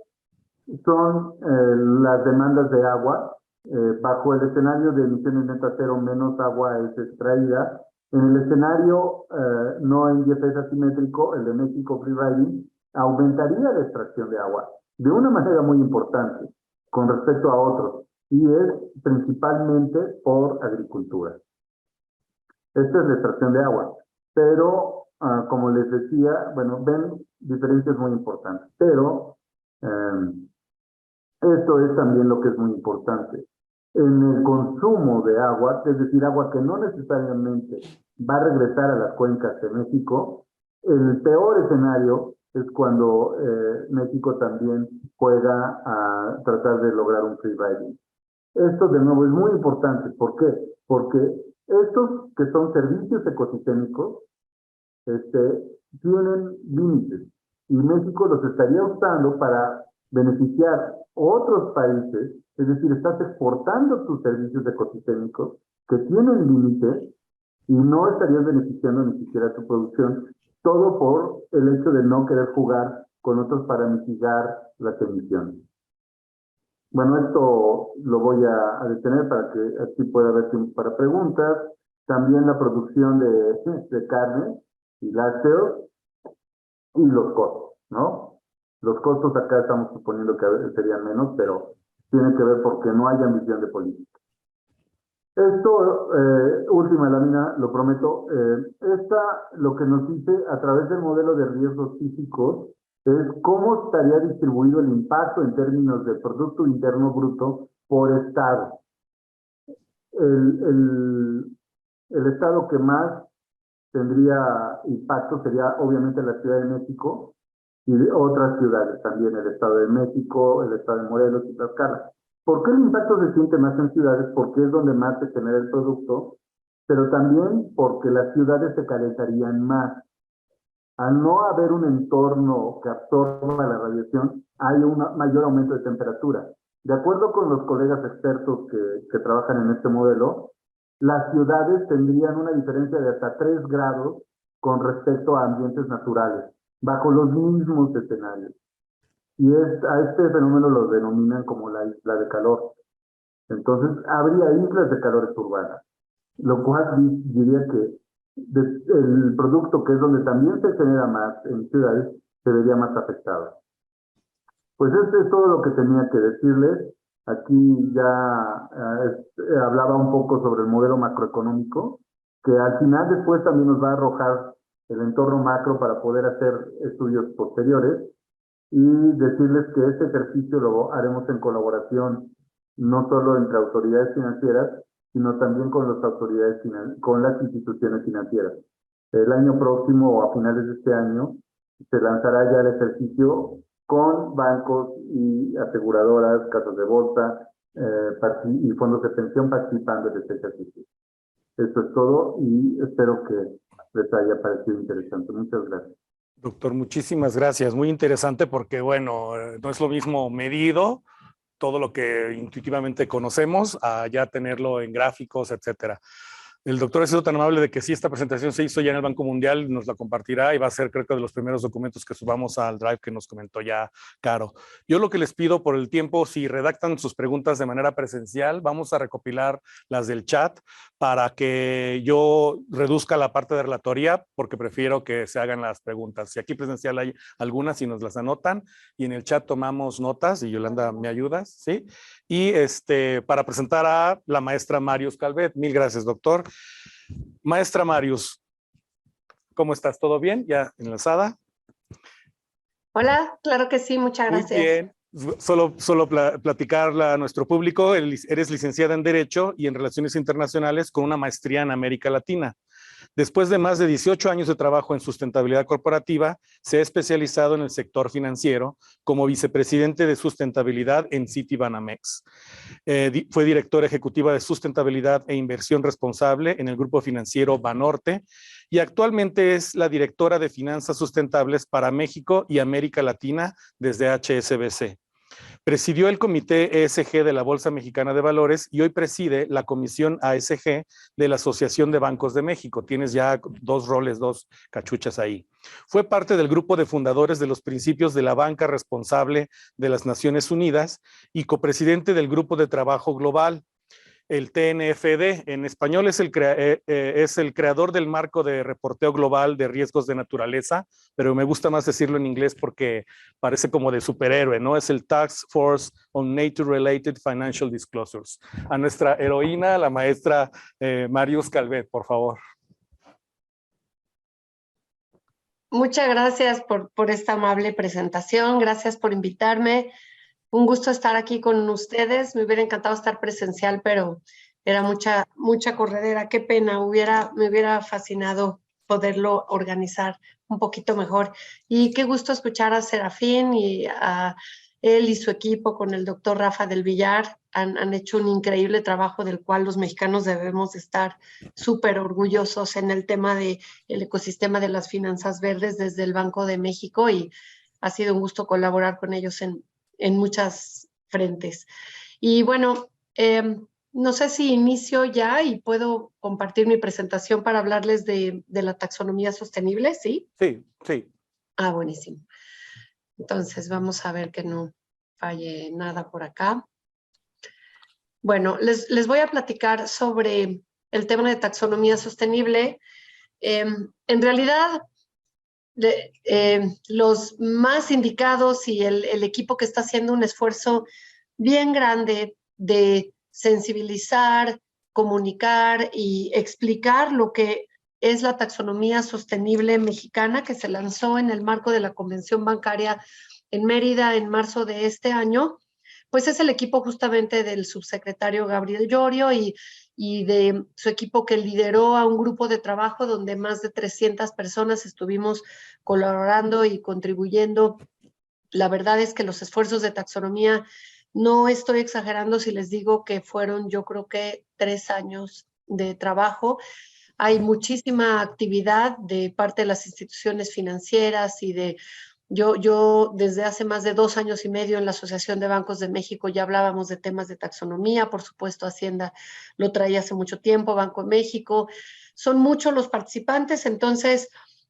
son las demandas de agua. Bajo el escenario de emisiones netas cero, menos agua es extraída. En el escenario no en IFS asimétrico, el de México Free Riding, aumentaría la extracción de agua de una manera muy importante con respecto a otros, y es principalmente por agricultura. Esta es la extracción de agua, pero como les decía, bueno, ven diferencias muy importantes, pero esto es también lo que es muy importante. En el consumo de agua, es decir, agua que no necesariamente va a regresar a las cuencas de México, el peor escenario es cuando México también juega a tratar de lograr un free riding. Esto de nuevo es muy importante. ¿Por qué? Porque estos que son servicios ecosistémicos tienen límites y México los estaría usando para beneficiar otros países, es decir, estás exportando tus servicios ecosistémicos que tienen límites y no estarías beneficiando ni siquiera tu producción, todo por el hecho de no querer jugar con otros para mitigar las emisiones. Bueno, esto lo voy a detener para que así pueda haber tiempo para preguntas. También la producción de carne y lácteos y los costos, ¿no? Los costos acá estamos suponiendo que serían menos, pero tiene que ver porque no hay ambición de política. Esto, última lámina, lo prometo, lo que nos dice a través del modelo de riesgos físicos es cómo estaría distribuido el impacto en términos de Producto Interno Bruto por estado. El estado que más tendría impacto sería obviamente la Ciudad de México y de otras ciudades también, el Estado de México, el Estado de Morelos y Tlaxcala. ¿Por qué el impacto se siente más en ciudades? Porque es donde más se genera el producto, pero también porque las ciudades se calentarían más. Al no haber un entorno que absorba la radiación, hay un mayor aumento de temperatura. De acuerdo con los colegas expertos que trabajan en este modelo, las ciudades tendrían una diferencia de hasta 3 grados con respecto a ambientes naturales, bajo los mismos escenarios. Y a este fenómeno lo denominan como la isla de calor. Entonces, habría islas de calores urbanas, lo cual diría que el producto, que es donde también se genera más en ciudades, se vería más afectado. Pues este es todo lo que tenía que decirles. Aquí ya hablaba un poco sobre el modelo macroeconómico, que al final después también nos va a arrojar el entorno macro para poder hacer estudios posteriores, y decirles que este ejercicio lo haremos en colaboración no solo entre autoridades financieras, sino también con las instituciones financieras. El año próximo o a finales de este año se lanzará ya el ejercicio con bancos y aseguradoras, casas de bolsa y fondos de pensión participando en este ejercicio. Esto es todo y espero que les haya parecido interesante. Muchas gracias. Doctor, muchísimas gracias. Muy interesante porque, bueno, no es lo mismo medido, todo lo que intuitivamente conocemos, a ya tenerlo en gráficos, etcétera. El doctor ha sido tan amable de que sí, esta presentación se hizo ya en el Banco Mundial, nos la compartirá y va a ser, creo que, de los primeros documentos que subamos al Drive que nos comentó ya Caro. Yo lo que les pido por el tiempo, si redactan sus preguntas de manera presencial, vamos a recopilar las del chat para que yo reduzca la parte de relatoría, porque prefiero que se hagan las preguntas. Si aquí presencial hay algunas y nos las anotan, y en el chat tomamos notas, y Yolanda, ¿me ayudas? ¿Sí? Y para presentar a la maestra Marius Calvet. Mil gracias, doctor. Maestra Marius, ¿cómo estás? ¿Todo bien? ¿Ya enlazada? Hola, claro que sí, muchas gracias. Muy bien. Solo platicarle a nuestro público, eres licenciada en Derecho y en Relaciones Internacionales con una maestría en América Latina. Después de más de 18 años de trabajo en sustentabilidad corporativa, se ha especializado en el sector financiero como vicepresidente de sustentabilidad en Citibanamex. Fue directora ejecutiva de sustentabilidad e inversión responsable en el grupo financiero Banorte y actualmente es la directora de finanzas sustentables para México y América Latina desde HSBC. Presidió el comité ESG de la Bolsa Mexicana de Valores y hoy preside la comisión ASG de la Asociación de Bancos de México. Tienes ya 2 roles, 2 cachuchas ahí. Fue parte del grupo de fundadores de los principios de la banca responsable de las Naciones Unidas y copresidente del grupo de trabajo global, el TNFD. En español es el creador del marco de reporteo global de riesgos de naturaleza, pero me gusta más decirlo en inglés porque parece como de superhéroe, ¿no? Es el Task Force on Nature-Related Financial Disclosures. A nuestra heroína, la maestra Marius Calvet, por favor. Muchas gracias por esta amable presentación, gracias por invitarme. Un gusto estar aquí con ustedes. Me hubiera encantado estar presencial, pero era mucha corredera. Qué pena, me hubiera fascinado poderlo organizar un poquito mejor. Y qué gusto escuchar a Serafín y a él y su equipo con el doctor Rafa del Villar. Han hecho un increíble trabajo del cual los mexicanos debemos estar súper orgullosos en el tema del ecosistema de las finanzas verdes desde el Banco de México, y ha sido un gusto colaborar con ellos en muchas frentes. Y bueno, no sé si inicio ya y puedo compartir mi presentación para hablarles de la taxonomía sostenible, ¿sí? Sí, sí. Ah, buenísimo. Entonces vamos a ver que no falle nada por acá. Bueno, les voy a platicar sobre el tema de taxonomía sostenible. En realidad, los más indicados y el equipo que está haciendo un esfuerzo bien grande de sensibilizar, comunicar y explicar lo que es la taxonomía sostenible mexicana, que se lanzó en el marco de la Convención Bancaria en Mérida en marzo de este año, pues es el equipo justamente del subsecretario Gabriel Llorio y de su equipo que lideró a un grupo de trabajo donde más de 300 personas estuvimos colaborando y contribuyendo. La verdad es que los esfuerzos de taxonomía, no estoy exagerando si les digo que fueron, yo creo que 3 años de trabajo. Hay muchísima actividad de parte de las instituciones financieras y de yo desde hace más de 2 años y medio en la Asociación de Bancos de México ya hablábamos de temas de taxonomía, por supuesto Hacienda lo traía hace mucho tiempo, Banco de México, son muchos los participantes, entonces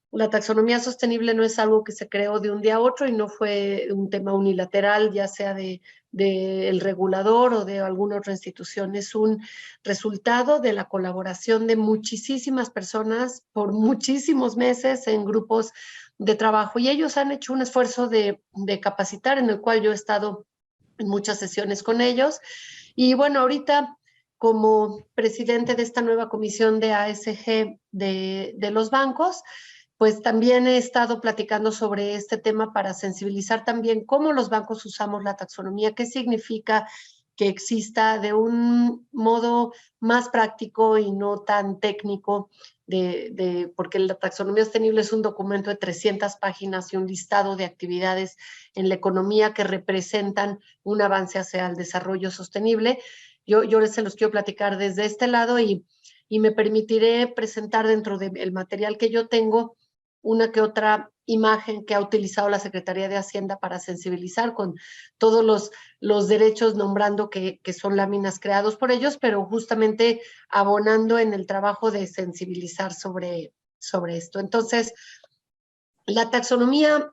la taxonomía sostenible no es algo que se creó de un día a otro y no fue un tema unilateral, ya sea del regulador o de alguna otra institución, es un resultado de la colaboración de muchísimas personas por muchísimos meses en grupos de trabajo y ellos han hecho un esfuerzo de capacitar en el cual yo he estado en muchas sesiones con ellos y bueno, ahorita como presidente de esta nueva comisión de ASG de los bancos, pues también he estado platicando sobre este tema para sensibilizar también cómo los bancos usamos la taxonomía, qué significa que exista de un modo más práctico y no tan técnico, porque la taxonomía sostenible es un documento de 300 páginas y un listado de actividades en la economía que representan un avance hacia el desarrollo sostenible. Yo se los quiero platicar desde este lado y me permitiré presentar dentro del material que yo tengo una que otra imagen que ha utilizado la Secretaría de Hacienda para sensibilizar con todos los derechos nombrando que son láminas creados por ellos, pero justamente abonando en el trabajo de sensibilizar sobre esto. Entonces, la taxonomía,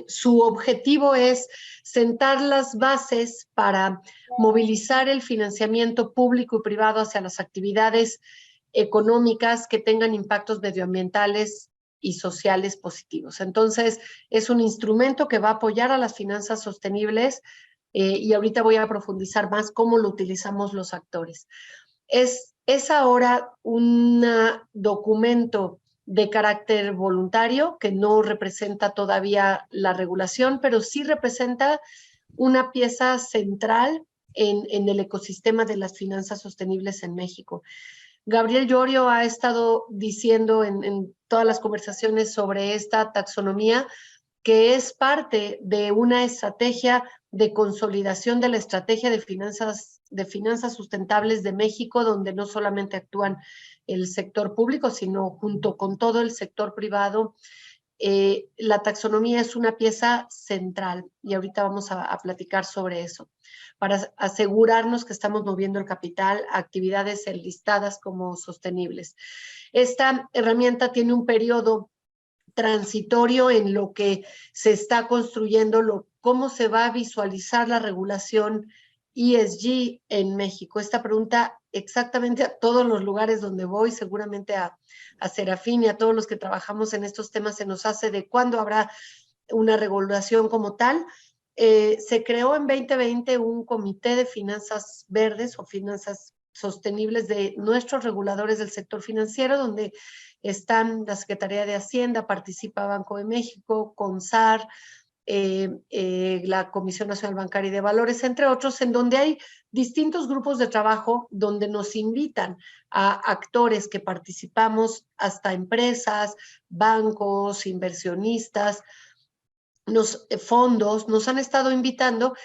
su objetivo es sentar las bases para movilizar el financiamiento público y privado hacia las actividades económicas que tengan impactos medioambientales y sociales positivos. Entonces, es un instrumento que va a apoyar a las finanzas sostenibles y ahorita voy a profundizar más cómo lo utilizamos los actores. Es ahora un documento de carácter voluntario que no representa todavía la regulación, pero sí representa una pieza central en el ecosistema de las finanzas sostenibles en México. Gabriel Llorio ha estado diciendo en todas las conversaciones sobre esta taxonomía que es parte de una estrategia de consolidación de la estrategia de finanzas sustentables de México, donde no solamente actúan el sector público, sino junto con todo el sector privado. La taxonomía es una pieza central y ahorita vamos a platicar sobre eso, para asegurarnos que estamos moviendo el capital a actividades enlistadas como sostenibles. Esta herramienta tiene un periodo transitorio en lo que se está construyendo, cómo se va a visualizar la regulación ESG en México. Esta pregunta exactamente a todos los lugares donde voy, seguramente a Serafín y a todos los que trabajamos en estos temas se nos hace de cuándo habrá una regulación como tal. Se creó en 2020 un comité de finanzas verdes o finanzas sostenibles de nuestros reguladores del sector financiero, donde están la Secretaría de Hacienda, participa Banco de México, CONSAR, la Comisión Nacional Bancaria y de Valores, entre otros, en donde hay distintos grupos de trabajo donde nos invitan a actores que participamos, hasta empresas, bancos, inversionistas, fondos, nos han estado invitando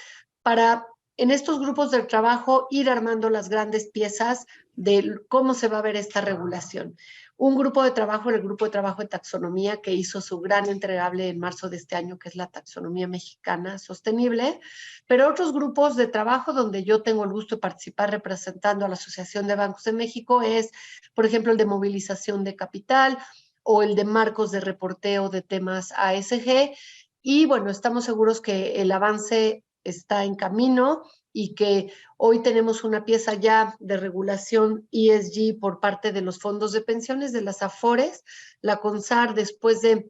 para en estos grupos de trabajo ir armando las grandes piezas de cómo se va a ver esta regulación. Un grupo de trabajo, el grupo de trabajo de taxonomía, que hizo su gran entregable en marzo de este año, que es la taxonomía mexicana sostenible, pero otros grupos de trabajo donde yo tengo el gusto de participar representando a la Asociación de Bancos de México es, por ejemplo, el de movilización de capital o el de marcos de reporteo de temas ASG. Y bueno, estamos seguros que el avance está en camino y que hoy tenemos una pieza ya de regulación ESG por parte de los fondos de pensiones, de las AFORES. La CONSAR, después de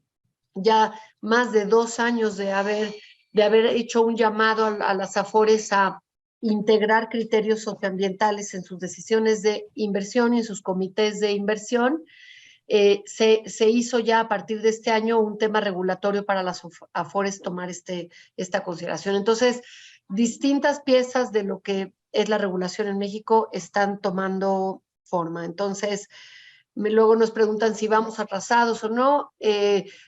ya más de 2 años de haber hecho un llamado a las AFORES a integrar criterios socioambientales en sus decisiones de inversión y en sus comités de inversión, se hizo ya a partir de este año un tema regulatorio para las AFORES tomar esta consideración. Entonces, distintas piezas de lo que es la regulación en México están tomando forma. Entonces, luego nos preguntan si vamos atrasados o no.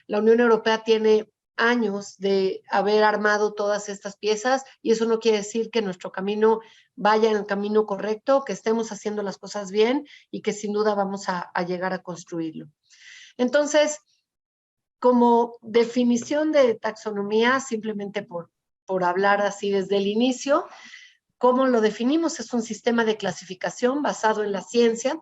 La Unión Europea tiene años de haber armado todas estas piezas y eso no quiere decir que nuestro camino vaya en el camino correcto, que estemos haciendo las cosas bien y que sin duda vamos a llegar a construirlo. Entonces, como definición de taxonomía, simplemente por hablar así desde el inicio, ¿cómo lo definimos? Es un sistema de clasificación basado en la ciencia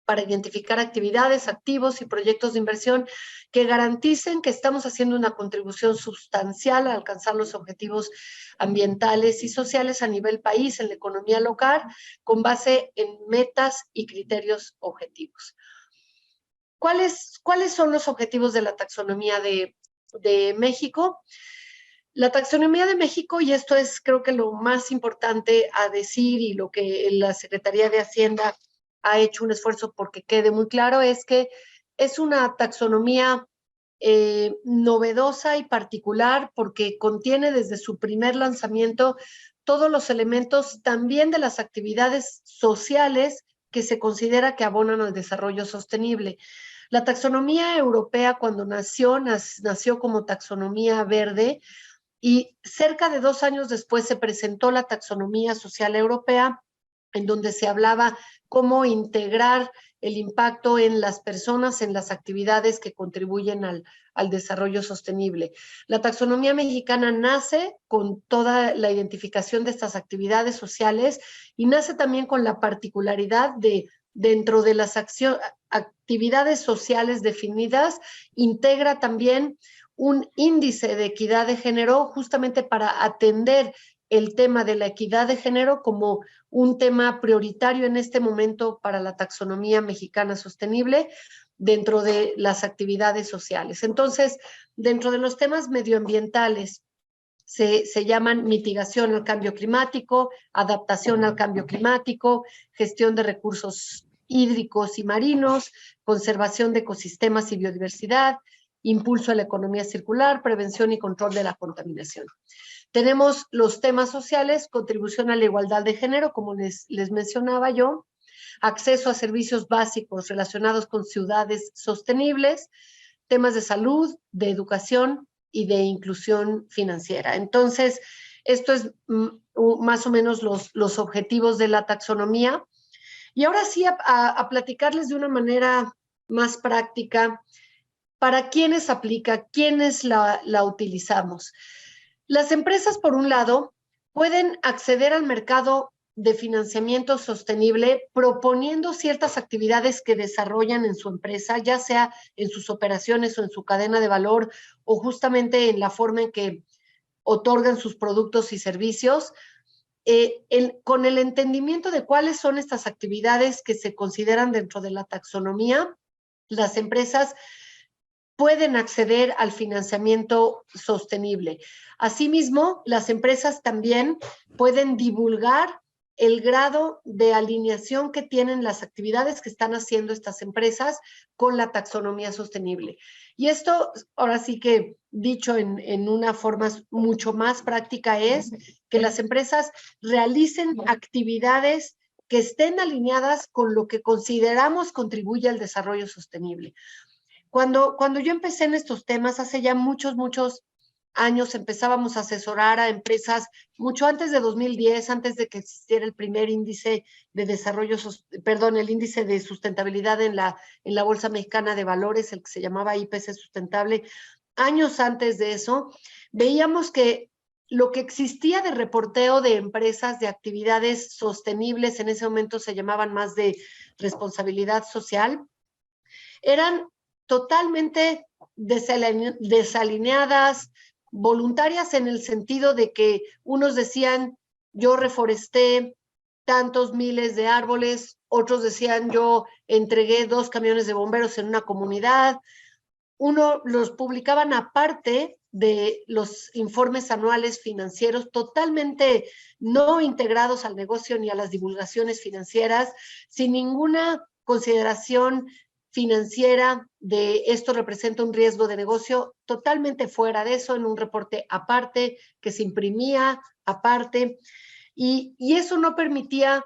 para identificar actividades, activos y proyectos de inversión que garanticen que estamos haciendo una contribución sustancial a alcanzar los objetivos ambientales y sociales a nivel país, en la economía local, con base en metas y criterios objetivos. ¿Cuáles son los objetivos de la taxonomía de México? La taxonomía de México, y esto es creo que lo más importante a decir y lo que la Secretaría de Hacienda ha hecho un esfuerzo porque quede muy claro, es que es una taxonomía novedosa y particular porque contiene desde su primer lanzamiento todos los elementos también de las actividades sociales que se considera que abonan al desarrollo sostenible. La taxonomía europea cuando nació como taxonomía verde y cerca de 2 años después se presentó la taxonomía social europea en donde se hablaba cómo integrar el impacto en las personas, en las actividades que contribuyen al desarrollo sostenible. La taxonomía mexicana nace con toda la identificación de estas actividades sociales y nace también con la particularidad de, dentro de las actividades sociales definidas, integra también un índice de equidad de género justamente para atender el tema de la equidad de género como un tema prioritario en este momento para la taxonomía mexicana sostenible dentro de las actividades sociales. Entonces, dentro de los temas medioambientales, se llaman mitigación al cambio climático, adaptación al cambio climático, gestión de recursos hídricos y marinos, conservación de ecosistemas y biodiversidad, impulso a la economía circular, prevención y control de la contaminación. Tenemos los temas sociales, contribución a la igualdad de género, como les mencionaba yo, acceso a servicios básicos relacionados con ciudades sostenibles, temas de salud, de educación y de inclusión financiera. Entonces, esto es más o menos los objetivos de la taxonomía. Y ahora sí, a platicarles de una manera más práctica, ¿para quiénes aplica? ¿Quiénes la utilizamos? Las empresas, por un lado, pueden acceder al mercado de financiamiento sostenible proponiendo ciertas actividades que desarrollan en su empresa, ya sea en sus operaciones o en su cadena de valor o justamente en la forma en que otorgan sus productos y servicios, con el entendimiento de cuáles son estas actividades que se consideran dentro de la taxonomía. Las empresas pueden acceder al financiamiento sostenible. Asimismo, las empresas también pueden divulgar el grado de alineación que tienen las actividades que están haciendo estas empresas con la taxonomía sostenible. Y esto, ahora sí que dicho en una forma mucho más práctica, es que las empresas realicen actividades que estén alineadas con lo que consideramos contribuye al desarrollo sostenible. Cuando yo empecé en estos temas, hace ya muchos años, empezábamos a asesorar a empresas, mucho antes de 2010, antes de que existiera el primer índice de desarrollo, el índice de sustentabilidad en la Bolsa Mexicana de Valores, el que se llamaba IPC Sustentable. Años antes de eso, veíamos que lo que existía de reporteo de empresas de actividades sostenibles, en ese momento se llamaban más de responsabilidad social, eran totalmente desalineadas, voluntarias en el sentido de que unos decían, yo reforesté tantos miles de árboles, otros decían, yo entregué 2 camiones de bomberos en una comunidad. Uno los publicaban aparte de los informes anuales financieros, totalmente no integrados al negocio ni a las divulgaciones financieras, sin ninguna consideración financiera de esto representa un riesgo de negocio, totalmente fuera de eso, en un reporte aparte, que se imprimía aparte, y eso no permitía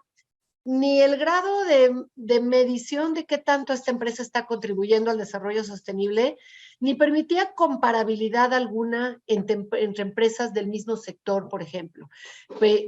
ni el grado de medición de qué tanto esta empresa está contribuyendo al desarrollo sostenible, ni permitía comparabilidad alguna entre empresas del mismo sector, por ejemplo.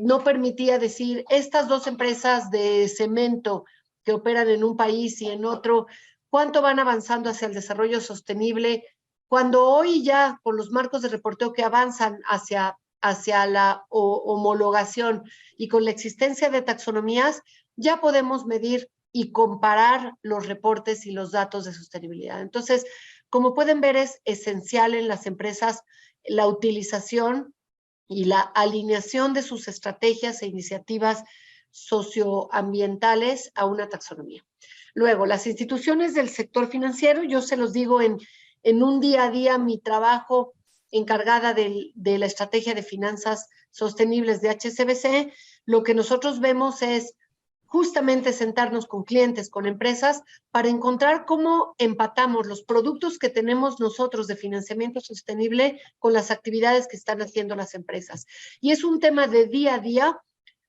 No permitía decir, estas 2 empresas de cemento que operan en un país y en otro, ¿cuánto van avanzando hacia el desarrollo sostenible? Cuando hoy ya, con los marcos de reporteo que avanzan hacia la homologación y con la existencia de taxonomías, ya podemos medir y comparar los reportes y los datos de sostenibilidad. Entonces, como pueden ver, es esencial en las empresas la utilización y la alineación de sus estrategias e iniciativas socioambientales a una taxonomía. Luego, las instituciones del sector financiero, yo se los digo en un día a día, mi trabajo encargada de la estrategia de finanzas sostenibles de HSBC, lo que nosotros vemos es justamente sentarnos con clientes, con empresas, para encontrar cómo empatamos los productos que tenemos nosotros de financiamiento sostenible con las actividades que están haciendo las empresas. Y es un tema de día a día,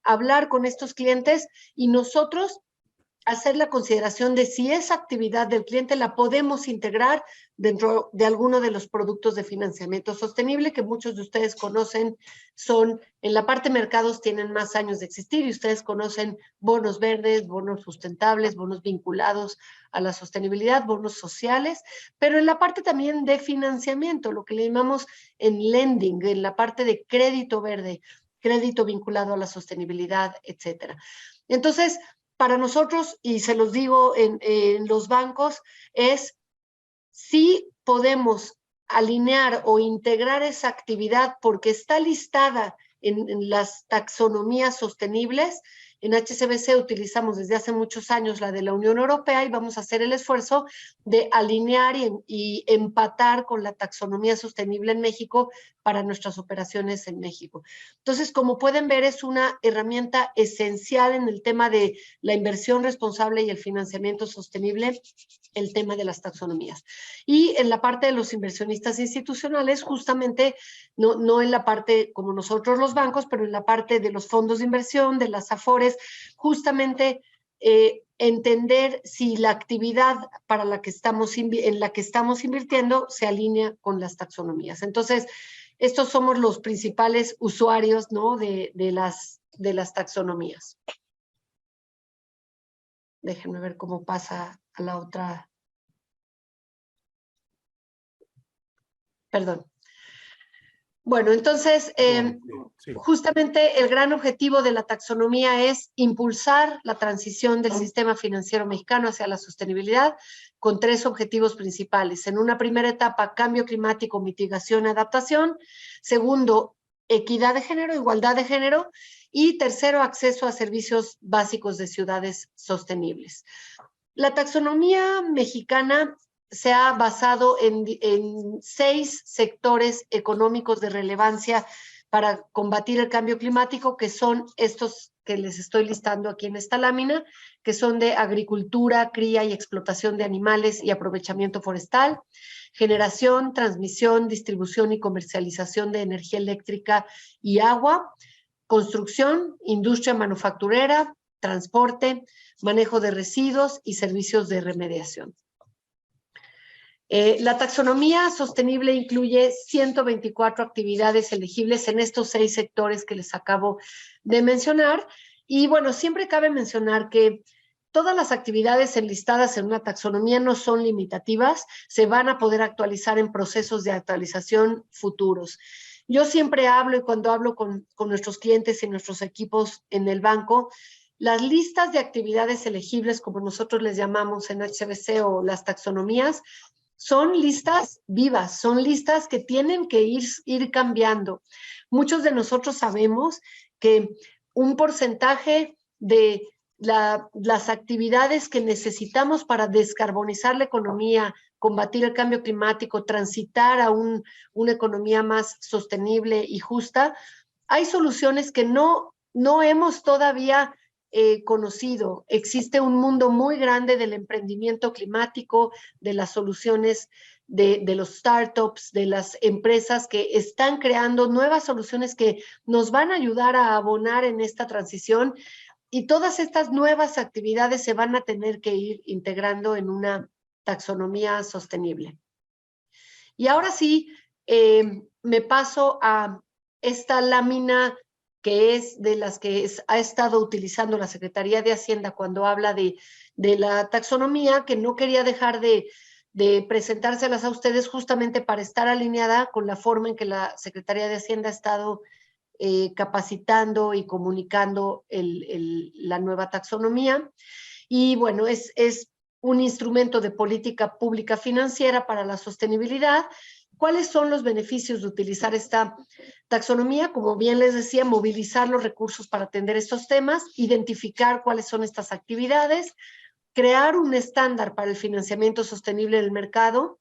hablar con estos clientes y nosotros hacer la consideración de si esa actividad del cliente la podemos integrar dentro de alguno de los productos de financiamiento sostenible que muchos de ustedes conocen, son en la parte mercados tienen más años de existir y ustedes conocen bonos verdes, bonos sustentables, bonos vinculados a la sostenibilidad, bonos sociales, pero en la parte también de financiamiento, lo que le llamamos en lending, en la parte de crédito verde, crédito vinculado a la sostenibilidad, etcétera. Entonces, para nosotros, y se los digo en los bancos, es si podemos alinear o integrar esa actividad porque está listada en las taxonomías sostenibles. En HSBC utilizamos desde hace muchos años la de la Unión Europea y vamos a hacer el esfuerzo de alinear y empatar con la taxonomía sostenible en México para nuestras operaciones en México. Entonces, como pueden ver, es una herramienta esencial en el tema de la inversión responsable y el financiamiento sostenible, el tema de las taxonomías. Y en la parte de los inversionistas institucionales, justamente, no en la parte como nosotros los bancos, pero en la parte de los fondos de inversión, de las AFORES, justamente entender si la actividad para la que en la que estamos invirtiendo se alinea con las taxonomías. Entonces, estos somos los principales usuarios, ¿no? de las taxonomías. Déjenme ver cómo pasa a la otra. Perdón. Bueno, entonces, justamente el gran objetivo de la taxonomía es impulsar la transición del sistema financiero mexicano hacia la sostenibilidad con 3 objetivos principales. En una primera etapa, cambio climático, mitigación y adaptación. Segundo, equidad de género, igualdad de género. Y tercero, acceso a servicios básicos de ciudades sostenibles. La taxonomía mexicana se ha basado en 6 sectores económicos de relevancia para combatir el cambio climático, que son estos que les estoy listando aquí en esta lámina, que son de agricultura, cría y explotación de animales y aprovechamiento forestal, generación, transmisión, distribución y comercialización de energía eléctrica y agua, construcción, industria manufacturera, transporte, manejo de residuos y servicios de remediación. La taxonomía sostenible incluye 124 actividades elegibles en estos 6 sectores que les acabo de mencionar. Y bueno, siempre cabe mencionar que todas las actividades enlistadas en una taxonomía no son limitativas, se van a poder actualizar en procesos de actualización futuros. Yo siempre hablo, y cuando hablo con nuestros clientes y nuestros equipos en el banco, las listas de actividades elegibles, como nosotros les llamamos en HSBC, o las taxonomías, son listas vivas, son listas que tienen que ir cambiando. Muchos de nosotros sabemos que un porcentaje de las actividades que necesitamos para descarbonizar la economía, combatir el cambio climático, transitar a una economía más sostenible y justa, hay soluciones que no hemos todavía conocido. Existe un mundo muy grande del emprendimiento climático, de las soluciones de los startups, de las empresas que están creando nuevas soluciones que nos van a ayudar a abonar en esta transición, y todas estas nuevas actividades se van a tener que ir integrando en una taxonomía sostenible. Y ahora sí, me paso a esta lámina que es de las que ha estado utilizando la Secretaría de Hacienda cuando habla de la taxonomía, que no quería dejar de presentárselas a ustedes justamente para estar alineada con la forma en que la Secretaría de Hacienda ha estado capacitando y comunicando la nueva taxonomía. Y bueno, es un instrumento de política pública financiera para la sostenibilidad. ¿Cuáles son los beneficios de utilizar esta taxonomía? Como bien les decía, movilizar los recursos para atender estos temas, identificar cuáles son estas actividades, crear un estándar para el financiamiento sostenible del mercado.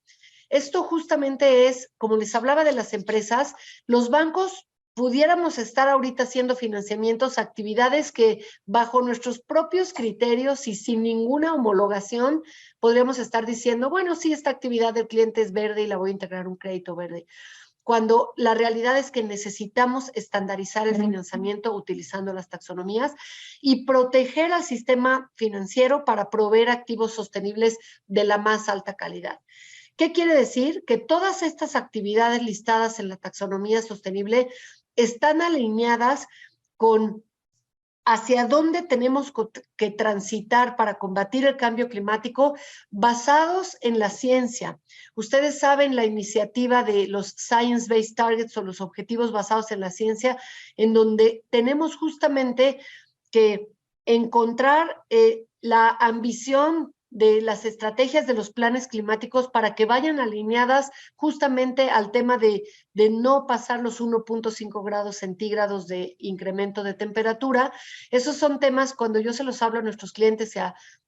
Esto justamente es, como les hablaba de las empresas, los bancos pudiéramos estar ahorita haciendo financiamientos, actividades que bajo nuestros propios criterios y sin ninguna homologación podríamos estar diciendo, bueno, sí, esta actividad del cliente es verde y la voy a integrar un crédito verde. Cuando la realidad es que necesitamos estandarizar el financiamiento utilizando las taxonomías y proteger al sistema financiero para proveer activos sostenibles de la más alta calidad. ¿Qué quiere decir? Que todas estas actividades listadas en la taxonomía sostenible están alineadas con hacia dónde tenemos que transitar para combatir el cambio climático basados en la ciencia. Ustedes saben la iniciativa de los Science-Based Targets o los objetivos basados en la ciencia, en donde tenemos justamente que encontrar la ambición de las estrategias de los planes climáticos para que vayan alineadas justamente al tema de no pasar los 1.5 grados centígrados de incremento de temperatura. Esos son temas cuando yo se los hablo a nuestros clientes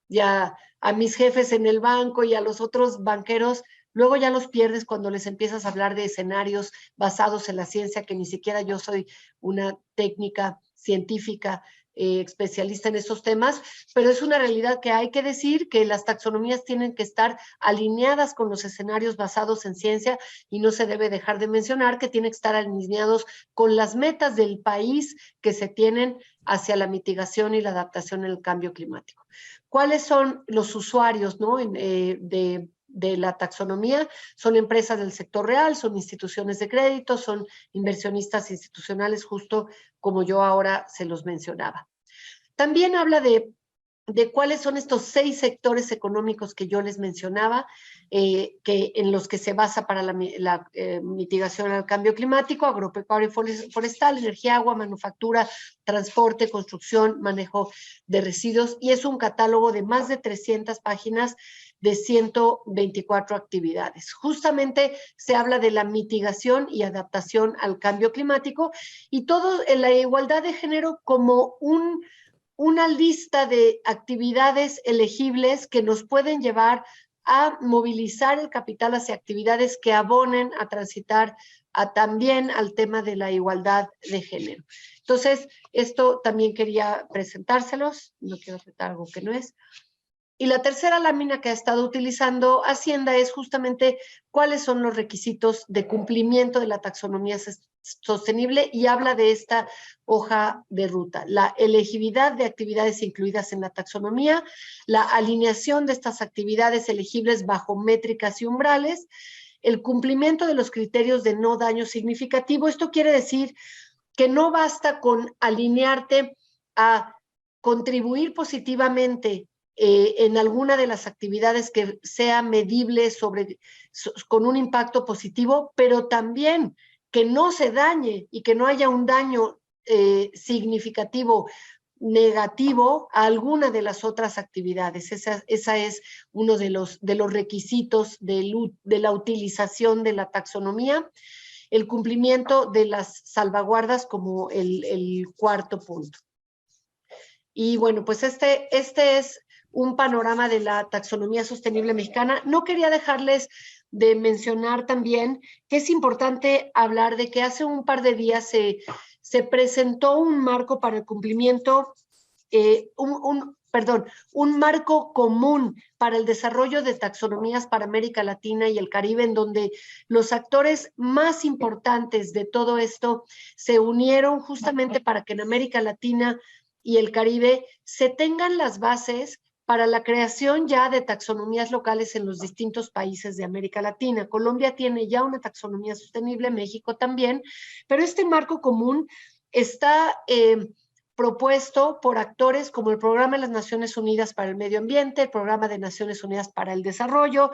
y a mis jefes en el banco y a los otros banqueros, luego ya los pierdes cuando les empiezas a hablar de escenarios basados en la ciencia, que ni siquiera yo soy una técnica científica especialista en estos temas, pero es una realidad que hay que decir que las taxonomías tienen que estar alineadas con los escenarios basados en ciencia y no se debe dejar de mencionar que tienen que estar alineados con las metas del país que se tienen hacia la mitigación y la adaptación al cambio climático. ¿Cuáles son los usuarios, ¿no? de la taxonomía? Son empresas del sector real, son instituciones de crédito, son inversionistas institucionales, justo como yo ahora se los mencionaba. También habla de cuáles son estos 6 sectores económicos que yo les mencionaba, en los que se basa para la mitigación al cambio climático: agropecuario y forestal, energía, agua, manufactura, transporte, construcción, manejo de residuos, y es un catálogo de más de 300 páginas de 124 actividades. Justamente se habla de la mitigación y adaptación al cambio climático y todo en la igualdad de género como una lista de actividades elegibles que nos pueden llevar a movilizar el capital hacia actividades que abonen a transitar también al tema de la igualdad de género. Entonces, esto también quería presentárselos, no quiero aceptar algo que no es. Y la tercera lámina que ha estado utilizando Hacienda es justamente cuáles son los requisitos de cumplimiento de la taxonomía sostenible, y habla de esta hoja de ruta: la elegibilidad de actividades incluidas en la taxonomía, la alineación de estas actividades elegibles bajo métricas y umbrales, el cumplimiento de los criterios de no daño significativo. Esto quiere decir que no basta con alinearte a contribuir positivamente en alguna de las actividades que sea medible con un impacto positivo, pero también que no se dañe y que no haya un daño significativo negativo a alguna de las otras actividades. Esa es uno de los requisitos de la utilización de la taxonomía, el cumplimiento de las salvaguardas como el cuarto punto. Y bueno, pues este es un panorama de la taxonomía sostenible mexicana. No quería dejarles de mencionar también que es importante hablar de que hace un par de días se presentó un marco para el cumplimiento, un marco común para el desarrollo de taxonomías para América Latina y el Caribe, en donde los actores más importantes de todo esto se unieron justamente para que en América Latina y el Caribe se tengan las bases para la creación ya de taxonomías locales en los distintos países de América Latina. Colombia tiene ya una taxonomía sostenible, México también, pero este marco común está propuesto por actores como el Programa de las Naciones Unidas para el Medio Ambiente, el Programa de Naciones Unidas para el Desarrollo,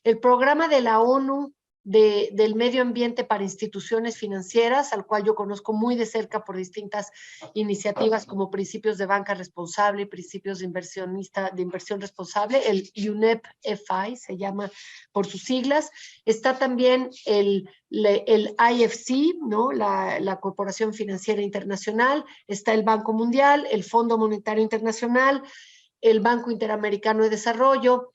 el Programa de la ONU del Medio Ambiente para instituciones financieras, al cual yo conozco muy de cerca por distintas iniciativas como principios de banca responsable, principios de inversión responsable, el UNEP-FI se llama por sus siglas. Está también el IFC, ¿no? la Corporación Financiera Internacional, está el Banco Mundial, el Fondo Monetario Internacional, el Banco Interamericano de Desarrollo,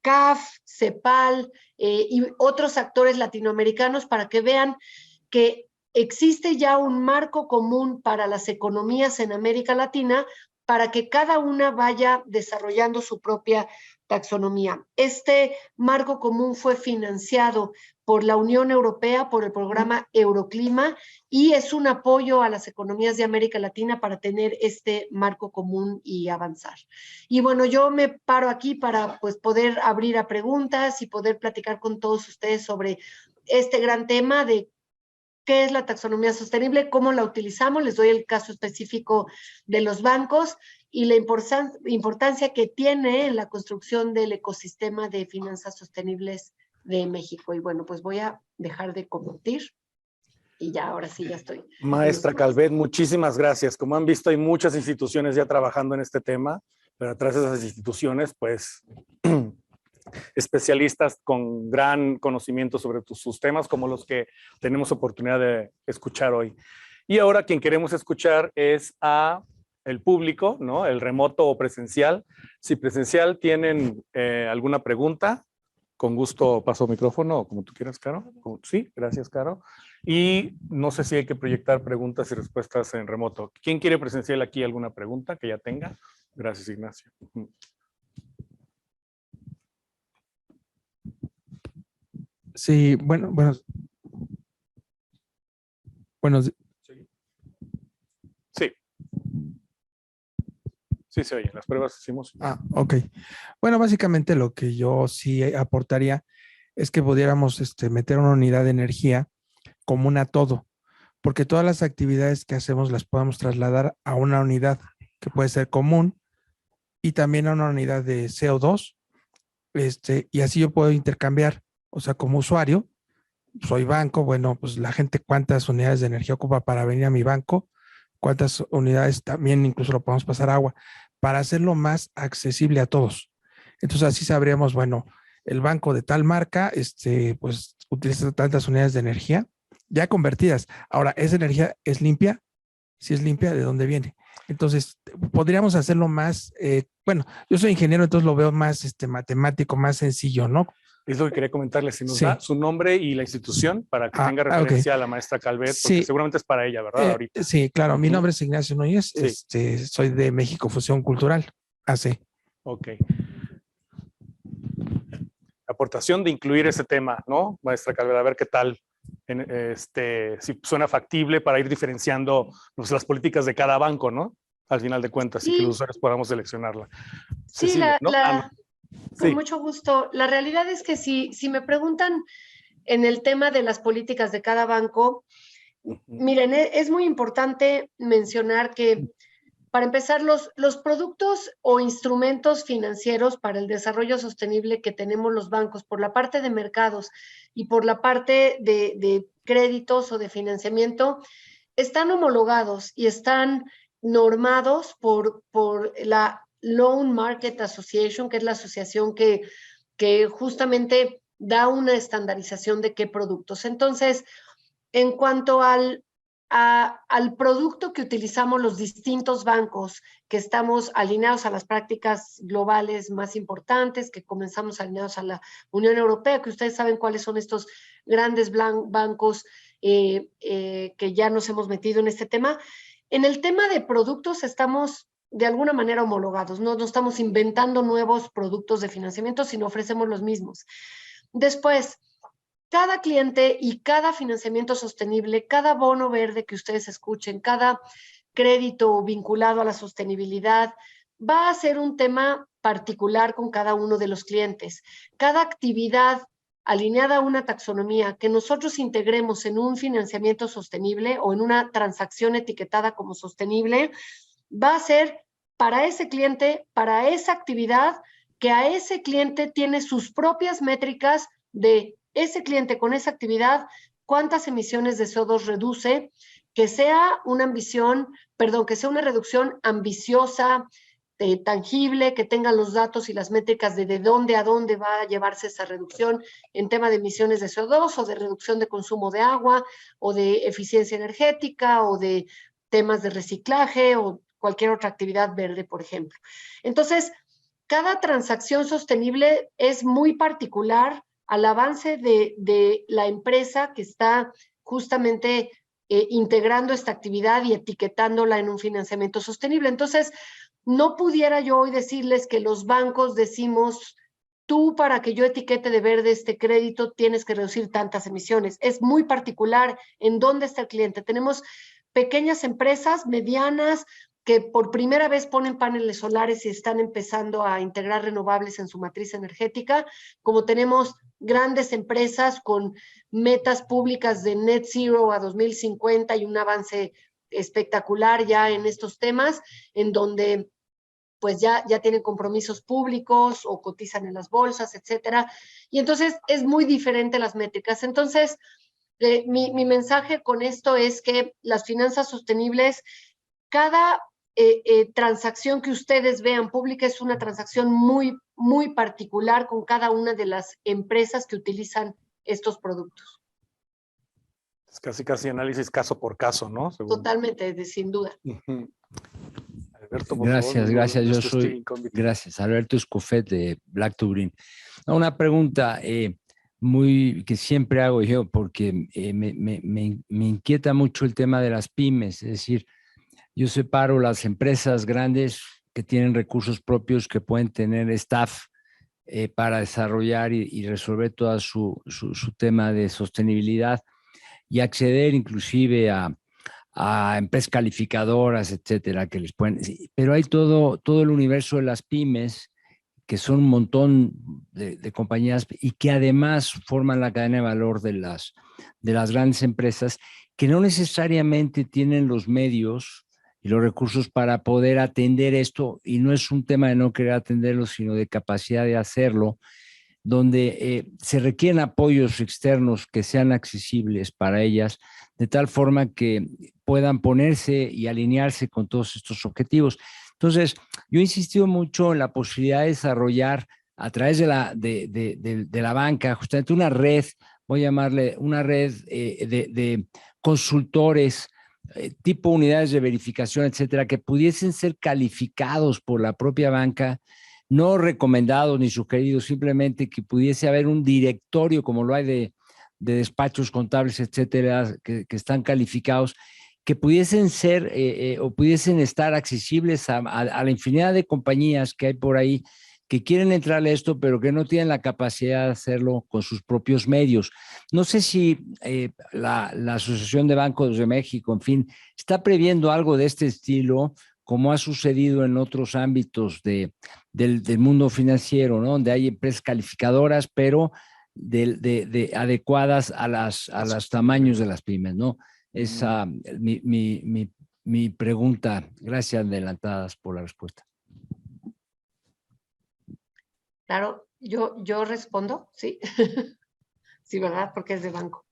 CAF, CEPAL y otros actores latinoamericanos, para que vean que existe ya un marco común para las economías en América Latina, para que cada una vaya desarrollando su propia taxonomía. Este marco común fue financiado por la Unión Europea, por el programa Euroclima, y es un apoyo a las economías de América Latina para tener este marco común y avanzar. Y bueno, yo me paro aquí para pues poder abrir a preguntas y poder platicar con todos ustedes sobre este gran tema de qué es la taxonomía sostenible, cómo la utilizamos. Les doy el caso específico de los bancos y la importancia que tiene en la construcción del ecosistema de finanzas sostenibles de México. Y bueno, pues voy a dejar de compartir y ya, ahora sí, ya estoy. Maestra Calvet, muchísimas gracias. Como han visto, hay muchas instituciones ya trabajando en este tema, pero atrás de esas instituciones, pues, especialistas con gran conocimiento sobre sus temas, como los que tenemos oportunidad de escuchar hoy. Y ahora quien queremos escuchar es a el público, ¿no? El remoto o presencial. Si presencial tienen alguna pregunta, con gusto paso micrófono, o como tú quieras, Caro. Sí, gracias, Caro. Y no sé si hay que proyectar preguntas y respuestas en remoto. ¿Quién quiere presencial aquí alguna pregunta que ya tenga? Gracias, Ignacio. Sí, bueno. Sí. Sí se oye, las pruebas hicimos. Ok. Bueno, básicamente lo que yo sí aportaría es que pudiéramos meter una unidad de energía común a todo, porque todas las actividades que hacemos las podemos trasladar a una unidad que puede ser común y también a una unidad de CO2, y así yo puedo intercambiar, o sea, como usuario, soy banco, bueno, pues la gente cuántas unidades de energía ocupa para venir a mi banco, cuántas unidades también incluso lo podemos pasar a agua, para hacerlo más accesible a todos. Entonces así sabríamos, bueno, el banco de tal marca, pues utiliza tantas unidades de energía ya convertidas. Ahora, ¿esa energía es limpia? Si es limpia, ¿de dónde viene? Entonces, podríamos hacerlo más, bueno, yo soy ingeniero, entonces lo veo más matemático, más sencillo, ¿no? Es lo que quería comentarle, si nos da su nombre y la institución para que tenga referencia a la maestra Calvet, porque seguramente es para ella, ¿verdad? Ahorita. Sí, claro, mi nombre es Ignacio Núñez, soy de México Fusión Cultural, AC. Ok. Aportación de incluir ese tema, ¿no? Maestra Calvet, a ver qué tal, si suena factible para ir diferenciando las políticas de cada banco, ¿no? Al final de cuentas, y que los usuarios podamos seleccionarla. Sí, Cecilia, ¿no? Con mucho gusto. La realidad es que si me preguntan en el tema de las políticas de cada banco, miren, es muy importante mencionar que, para empezar, los productos o instrumentos financieros para el desarrollo sostenible que tenemos los bancos por la parte de mercados y por la parte de créditos o de financiamiento están homologados y están normados por la Loan Market Association, que es la asociación que justamente da una estandarización de qué productos. Entonces, en cuanto al producto que utilizamos los distintos bancos, que estamos alineados a las prácticas globales más importantes, que comenzamos alineados a la Unión Europea, que ustedes saben cuáles son estos grandes bancos que ya nos hemos metido en este tema. En el tema de productos estamos de alguna manera homologados, no estamos inventando nuevos productos de financiamiento, sino ofrecemos los mismos. Después, cada cliente y cada financiamiento sostenible, cada bono verde que ustedes escuchen, cada crédito vinculado a la sostenibilidad, va a ser un tema particular con cada uno de los clientes. Cada actividad alineada a una taxonomía que nosotros integremos en un financiamiento sostenible o en una transacción etiquetada como sostenible, va a ser para ese cliente, para esa actividad, que a ese cliente tiene sus propias métricas de ese cliente con esa actividad, cuántas emisiones de CO2 reduce, que sea una reducción ambiciosa, tangible, que tenga los datos y las métricas de dónde a dónde va a llevarse esa reducción en tema de emisiones de CO2 o de reducción de consumo de agua o de eficiencia energética o de temas de reciclaje o cualquier otra actividad verde, por ejemplo. Entonces, cada transacción sostenible es muy particular al avance de la empresa que está justamente integrando esta actividad y etiquetándola en un financiamiento sostenible. Entonces, no pudiera yo hoy decirles que los bancos decimos, tú para que yo etiquete de verde este crédito tienes que reducir tantas emisiones. Es muy particular en dónde está el cliente. Tenemos pequeñas empresas, medianas, que por primera vez ponen paneles solares y están empezando a integrar renovables en su matriz energética, como tenemos grandes empresas con metas públicas de net zero a 2050 y un avance espectacular ya en estos temas, en donde pues ya tienen compromisos públicos o cotizan en las bolsas, etcétera. Y entonces es muy diferente las métricas. Entonces, mi mensaje con esto es que las finanzas sostenibles, cada transacción que ustedes vean pública es una transacción muy, muy particular con cada una de las empresas que utilizan estos productos. Es casi análisis caso por caso, ¿no? Según... Totalmente, sin duda. Alberto, por gracias, favor, gracias. Yo soy, gracias, Alberto Escofet de Black to Green. Una pregunta que siempre hago yo porque me inquieta mucho el tema de las pymes, es decir, yo separo las empresas grandes que tienen recursos propios, que pueden tener staff para desarrollar y resolver todo su tema de sostenibilidad y acceder inclusive a empresas calificadoras, etcétera, que les pueden... Pero hay todo el universo de las pymes, que son un montón de compañías y que además forman la cadena de valor de las grandes empresas, que no necesariamente tienen los medios y los recursos para poder atender esto, y no es un tema de no querer atenderlo, sino de capacidad de hacerlo, donde se requieren apoyos externos que sean accesibles para ellas, de tal forma que puedan ponerse y alinearse con todos estos objetivos. Entonces, yo he insistido mucho en la posibilidad de desarrollar a través de la banca, justamente una red, voy a llamarle una red de consultores, tipo unidades de verificación, etcétera, que pudiesen ser calificados por la propia banca, no recomendados ni sugeridos, simplemente que pudiese haber un directorio, como lo hay de despachos contables, etcétera, que están calificados, que pudiesen ser o pudiesen estar accesibles a la infinidad de compañías que hay por ahí que quieren entrarle a esto, pero que no tienen la capacidad de hacerlo con sus propios medios. No sé si la Asociación de Bancos de México, en fin, está previendo algo de este estilo, como ha sucedido en otros ámbitos del mundo financiero, ¿no? Donde hay empresas calificadoras, pero adecuadas a los tamaños de las pymes, ¿no? Esa mi pregunta. Gracias adelantadas por la respuesta. Claro, yo respondo, sí. Sí, ¿verdad? Porque es de banco.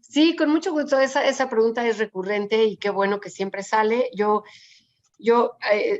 Sí, con mucho gusto. Esa pregunta es recurrente y qué bueno que siempre sale. Yo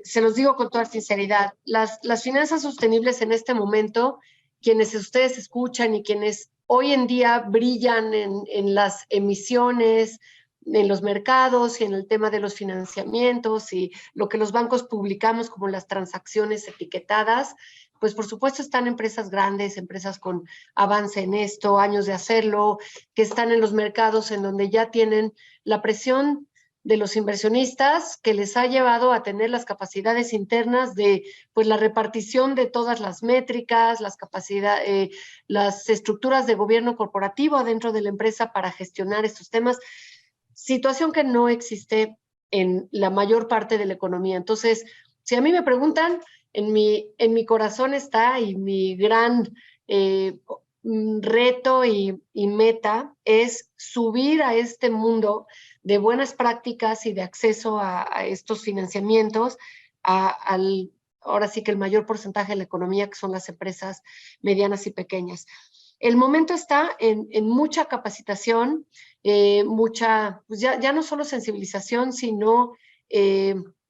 se los digo con toda sinceridad, las finanzas sostenibles en este momento, quienes ustedes escuchan y quienes hoy en día brillan en las emisiones, en los mercados y en el tema de los financiamientos y lo que los bancos publicamos como las transacciones etiquetadas, pues por supuesto están empresas grandes, empresas con avance en esto, años de hacerlo, que están en los mercados en donde ya tienen la presión de los inversionistas que les ha llevado a tener las capacidades internas de pues la repartición de todas las métricas, las estructuras de gobierno corporativo adentro de la empresa para gestionar estos temas, situación que no existe en la mayor parte de la economía. Entonces, si a mí me preguntan, en mi corazón está y mi gran reto y meta es subir a este mundo de buenas prácticas y de acceso a estos financiamientos ahora sí que el mayor porcentaje de la economía, que son las empresas medianas y pequeñas. El momento está en mucha capacitación, pues ya no solo sensibilización, sino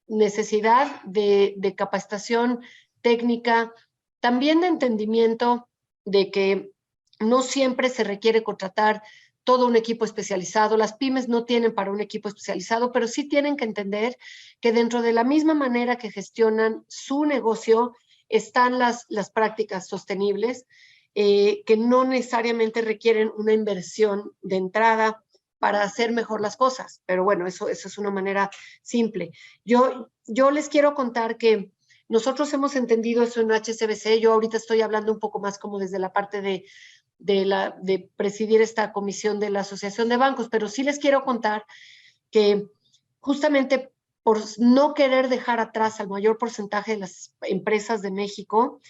necesidad de capacitación técnica, también de entendimiento de que no siempre se requiere contratar todo un equipo especializado. Las pymes no tienen para un equipo especializado, pero sí tienen que entender que dentro de la misma manera que gestionan su negocio están las prácticas sostenibles, que no necesariamente requieren una inversión de entrada para hacer mejor las cosas. Pero bueno, eso es una manera simple. Yo les quiero contar que nosotros hemos entendido eso en HSBC. Yo ahorita estoy hablando un poco más como desde la parte de presidir esta comisión de la Asociación de Bancos, pero sí les quiero contar que justamente por no querer dejar atrás al mayor porcentaje de las empresas de México,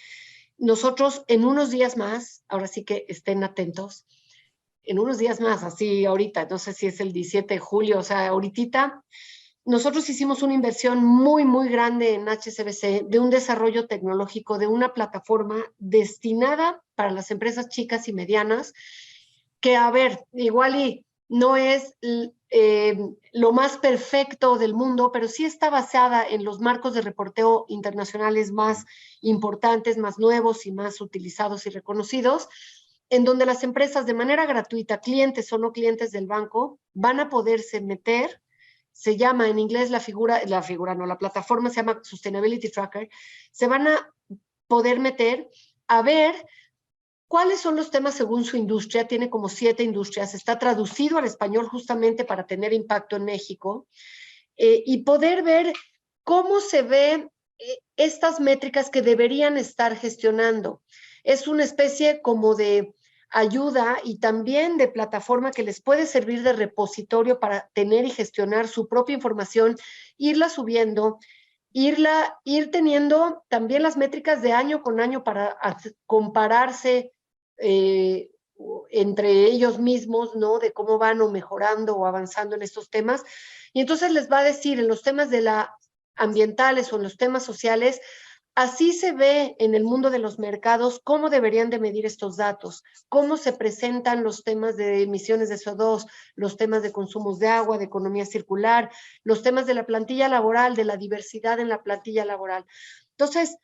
nosotros en unos días más, ahora sí que estén atentos, en unos días más, así ahorita, no sé si es el 17 de julio, o sea, ahorita, nosotros hicimos una inversión muy, muy grande en HSBC de un desarrollo tecnológico, de una plataforma destinada para las empresas chicas y medianas, que a ver, igual y no es lo más perfecto del mundo, pero sí está basada en los marcos de reporteo internacionales más importantes, más nuevos y más utilizados y reconocidos, en donde las empresas de manera gratuita, clientes o no clientes del banco, van a poderse meter. Se llama en inglés la plataforma se llama Sustainability Tracker, se van a poder meter a ver cuáles son los temas según su industria. Tiene como 7 industrias, está traducido al español justamente para tener impacto en México, y poder ver cómo se ven estas métricas que deberían estar gestionando. Es una especie como de ayuda y también de plataforma que les puede servir de repositorio para tener y gestionar su propia información, irla subiendo, ir teniendo también las métricas de año con año para compararse entre ellos mismos, ¿no? De cómo van o mejorando o avanzando en estos temas. Y entonces les va a decir en los temas de ambientales o en los temas sociales, así se ve en el mundo de los mercados cómo deberían de medir estos datos, cómo se presentan los temas de emisiones de CO2, los temas de consumos de agua, de economía circular, los temas de la plantilla laboral, de la diversidad en la plantilla laboral. Entonces,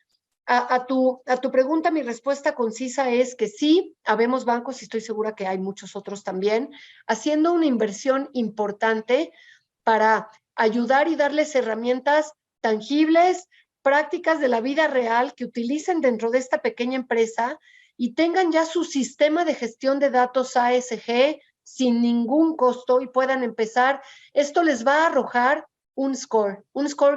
a tu pregunta, mi respuesta concisa es que sí, habemos bancos y estoy segura que hay muchos otros también, haciendo una inversión importante para ayudar y darles herramientas tangibles, prácticas de la vida real que utilicen dentro de esta pequeña empresa y tengan ya su sistema de gestión de datos ASG sin ningún costo y puedan empezar. Esto les va a arrojar un score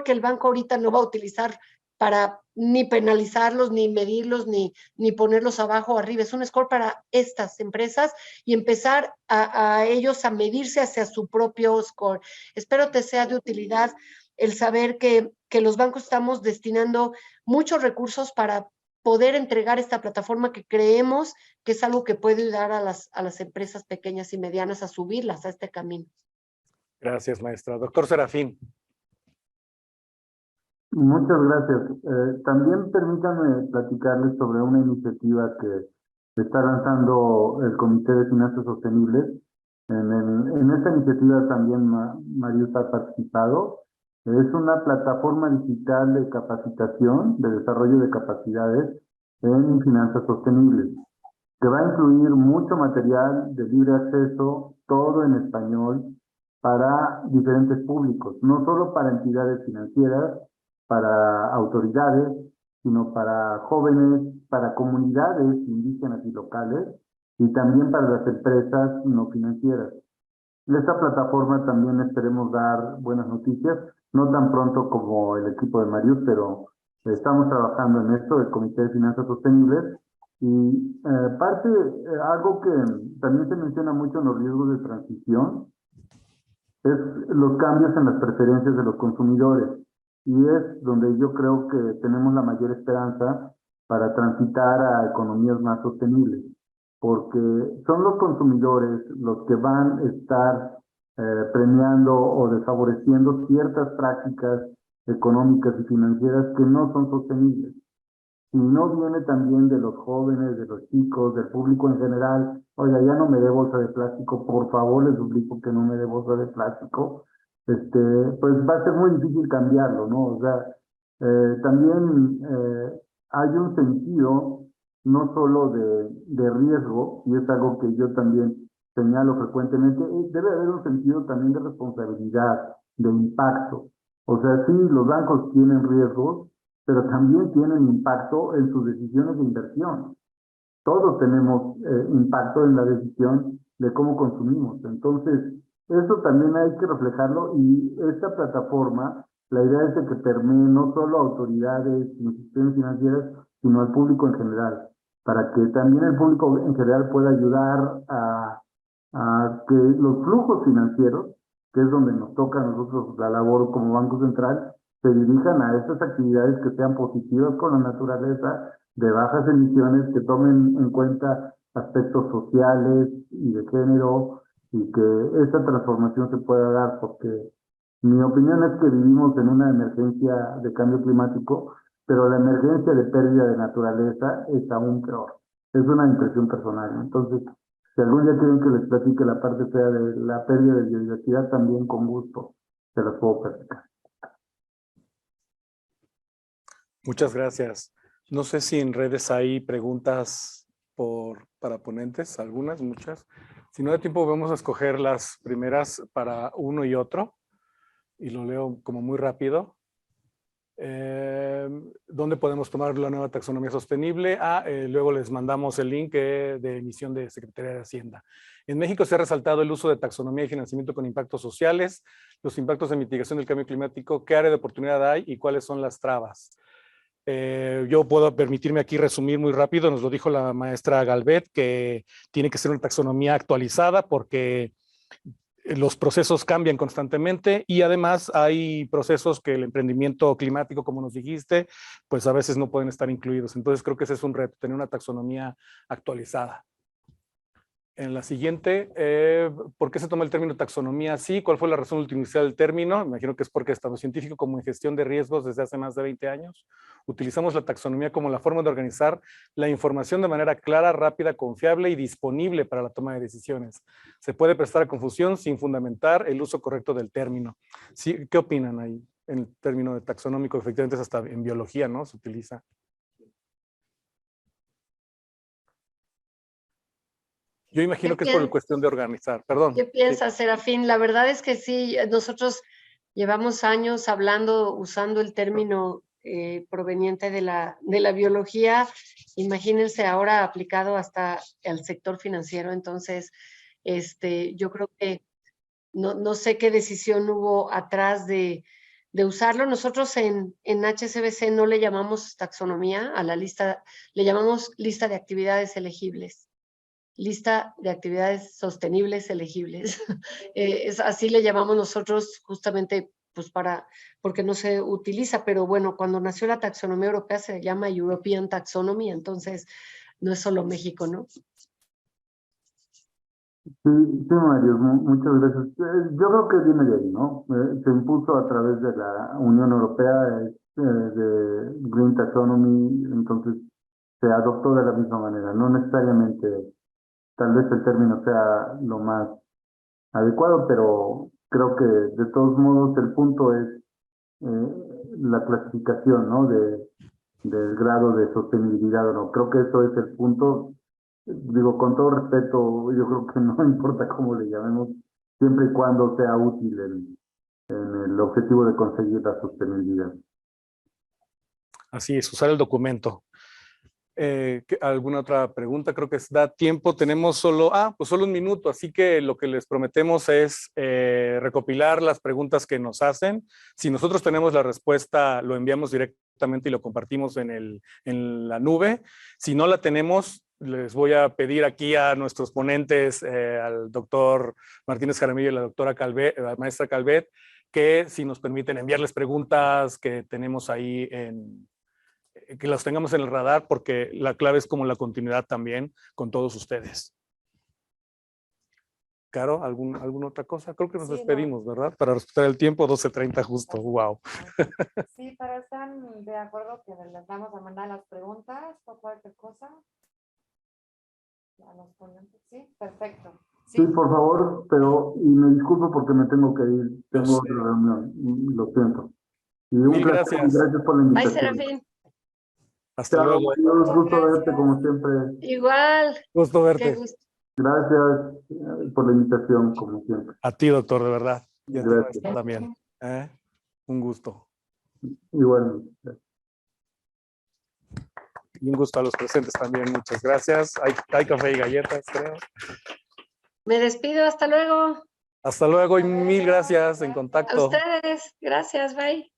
que el banco ahorita no va a utilizar para ni penalizarlos, ni medirlos, ni ponerlos abajo o arriba. Es un score para estas empresas y empezar a ellos a medirse hacia su propio score. Espero te sea de utilidad el saber que los bancos estamos destinando muchos recursos para poder entregar esta plataforma que creemos que es algo que puede ayudar a las empresas pequeñas y medianas a subirlas a este camino. Gracias, maestra. Doctor Serafín. Muchas gracias. También permítanme platicarles sobre una iniciativa que está lanzando el Comité de Finanzas Sostenibles, En esta iniciativa también Marius ha participado. Es una plataforma digital de capacitación, de desarrollo de capacidades en finanzas sostenibles, que va a incluir mucho material de libre acceso, todo en español, para diferentes públicos, no solo para entidades financieras, para autoridades, sino para jóvenes, para comunidades indígenas y locales, y también para las empresas no financieras. De esta plataforma también esperemos dar buenas noticias, no tan pronto como el equipo de Marius, pero estamos trabajando en esto, el Comité de Finanzas Sostenibles, y algo que también se menciona mucho en los riesgos de transición, es los cambios en las preferencias de los consumidores, y es donde yo creo que tenemos la mayor esperanza para transitar a economías más sostenibles, porque son los consumidores los que van a estar premiando o desfavoreciendo ciertas prácticas económicas y financieras que no son sostenibles. Si no viene también de los jóvenes, de los chicos, del público en general, oiga, ya no me dé bolsa de plástico, por favor les suplico que no me dé bolsa de plástico, pues va a ser muy difícil cambiarlo, ¿no? O sea, también hay un sentido no solo de riesgo, y es algo que yo también señalo frecuentemente, debe haber un sentido también de responsabilidad, de impacto. O sea, sí, los bancos tienen riesgos, pero también tienen impacto en sus decisiones de inversión. Todos tenemos impacto en la decisión de cómo consumimos. Entonces, eso también hay que reflejarlo, y esta plataforma, la idea es de que permee no solo a autoridades, instituciones financieras, sino al público en general, para que también el público en general pueda ayudar a que los flujos financieros, que es donde nos toca a nosotros la labor como Banco Central, se dirijan a estas actividades que sean positivas con la naturaleza, de bajas emisiones, que tomen en cuenta aspectos sociales y de género, y que esta transformación se pueda dar, porque mi opinión es que vivimos en una emergencia de cambio climático, pero la emergencia de pérdida de naturaleza es aún peor. Es una impresión personal. Entonces, si algún día quieren que les platique la parte fea de la pérdida de biodiversidad, también con gusto se las puedo platicar. Muchas gracias. No sé si en redes hay preguntas para ponentes, algunas, muchas. Si no hay tiempo, vamos a escoger las primeras para uno y otro. Y lo leo como muy rápido. ¿Dónde podemos tomar la nueva taxonomía sostenible? Luego les mandamos el link de emisión de Secretaría de Hacienda. En México se ha resaltado el uso de taxonomía y financiamiento con impactos sociales, los impactos de mitigación del cambio climático, qué área de oportunidad hay y cuáles son las trabas. Yo puedo permitirme aquí resumir muy rápido, nos lo dijo la maestra Galvet, que tiene que ser una taxonomía actualizada porque los procesos cambian constantemente, y además hay procesos que el emprendimiento climático, como nos dijiste, pues a veces no pueden estar incluidos. Entonces creo que ese es un reto, tener una taxonomía actualizada. En la siguiente, ¿por qué se toma el término taxonomía así? ¿Cuál fue la razón de utilizar el término? Me imagino que es porque tanto científico como en gestión de riesgos desde hace más de 20 años. Utilizamos la taxonomía como la forma de organizar la información de manera clara, rápida, confiable y disponible para la toma de decisiones. Se puede prestar a confusión sin fundamentar el uso correcto del término. Sí, ¿qué opinan ahí en el término de taxonómico? Efectivamente es hasta en biología, ¿no? Se utiliza. Yo imagino que es por la cuestión de organizar. Perdón. ¿Qué piensas, Serafín? La verdad es que sí, nosotros llevamos años usando el término proveniente de la biología. Imagínense ahora aplicado hasta al sector financiero. Entonces, yo creo que no sé qué decisión hubo atrás de usarlo. Nosotros en HSBC no le llamamos taxonomía a la lista, le llamamos lista de actividades elegibles. Lista de actividades sostenibles elegibles. Así le llamamos nosotros justamente pues porque no se utiliza, pero bueno, cuando nació la taxonomía europea se llama European Taxonomy, entonces no es solo México, ¿no? Sí, Mario, muchas gracias. Yo creo que viene de ahí, ¿no? Se impuso a través de la Unión Europea, de Green Taxonomy, entonces se adoptó de la misma manera, no necesariamente. Tal vez el término sea lo más adecuado, pero creo que de todos modos el punto es la clasificación, ¿no? Del grado de sostenibilidad o no. Creo que eso es el punto. Digo, con todo respeto, yo creo que no importa cómo le llamemos, siempre y cuando sea útil en el objetivo de conseguir la sostenibilidad. Así es, usar el documento. ¿Alguna otra pregunta? Creo que da tiempo. Tenemos solo un minuto, así que lo que les prometemos es recopilar las preguntas que nos hacen. Si nosotros tenemos la respuesta, lo enviamos directamente y lo compartimos en la nube. Si no la tenemos, les voy a pedir aquí a nuestros ponentes, al doctor Martínez Jaramillo y la doctora Calvet, la maestra Calvet, que si nos permiten enviarles preguntas que tenemos ahí que las tengamos en el radar, porque la clave es como la continuidad también con todos ustedes. Caro, ¿alguna otra cosa? Creo que nos despedimos, ¿verdad? Para respetar el tiempo, 12:30 justo. Wow. Sí, pero están de acuerdo que les vamos a mandar las preguntas por cualquier cosa. A los ponentes, sí, perfecto. Sí, por favor, y me disculpo porque me tengo que ir. Tengo otra reunión, lo siento. Y Mil gracias. Gracias por la invitación. Bye, Serafín. Hasta luego. Un gusto verte como siempre. Igual. Gusto verte. Qué gusto. Gracias por la invitación, como siempre. A ti, doctor, de verdad. Y a ti, Gracias. maestra, también. Un gusto. Igualmente. Y un gusto a los presentes también. Muchas gracias. Hay café y galletas, creo. Me despido. Hasta luego. Hasta luego y mil gracias. En A contacto. ustedes. Gracias. Bye.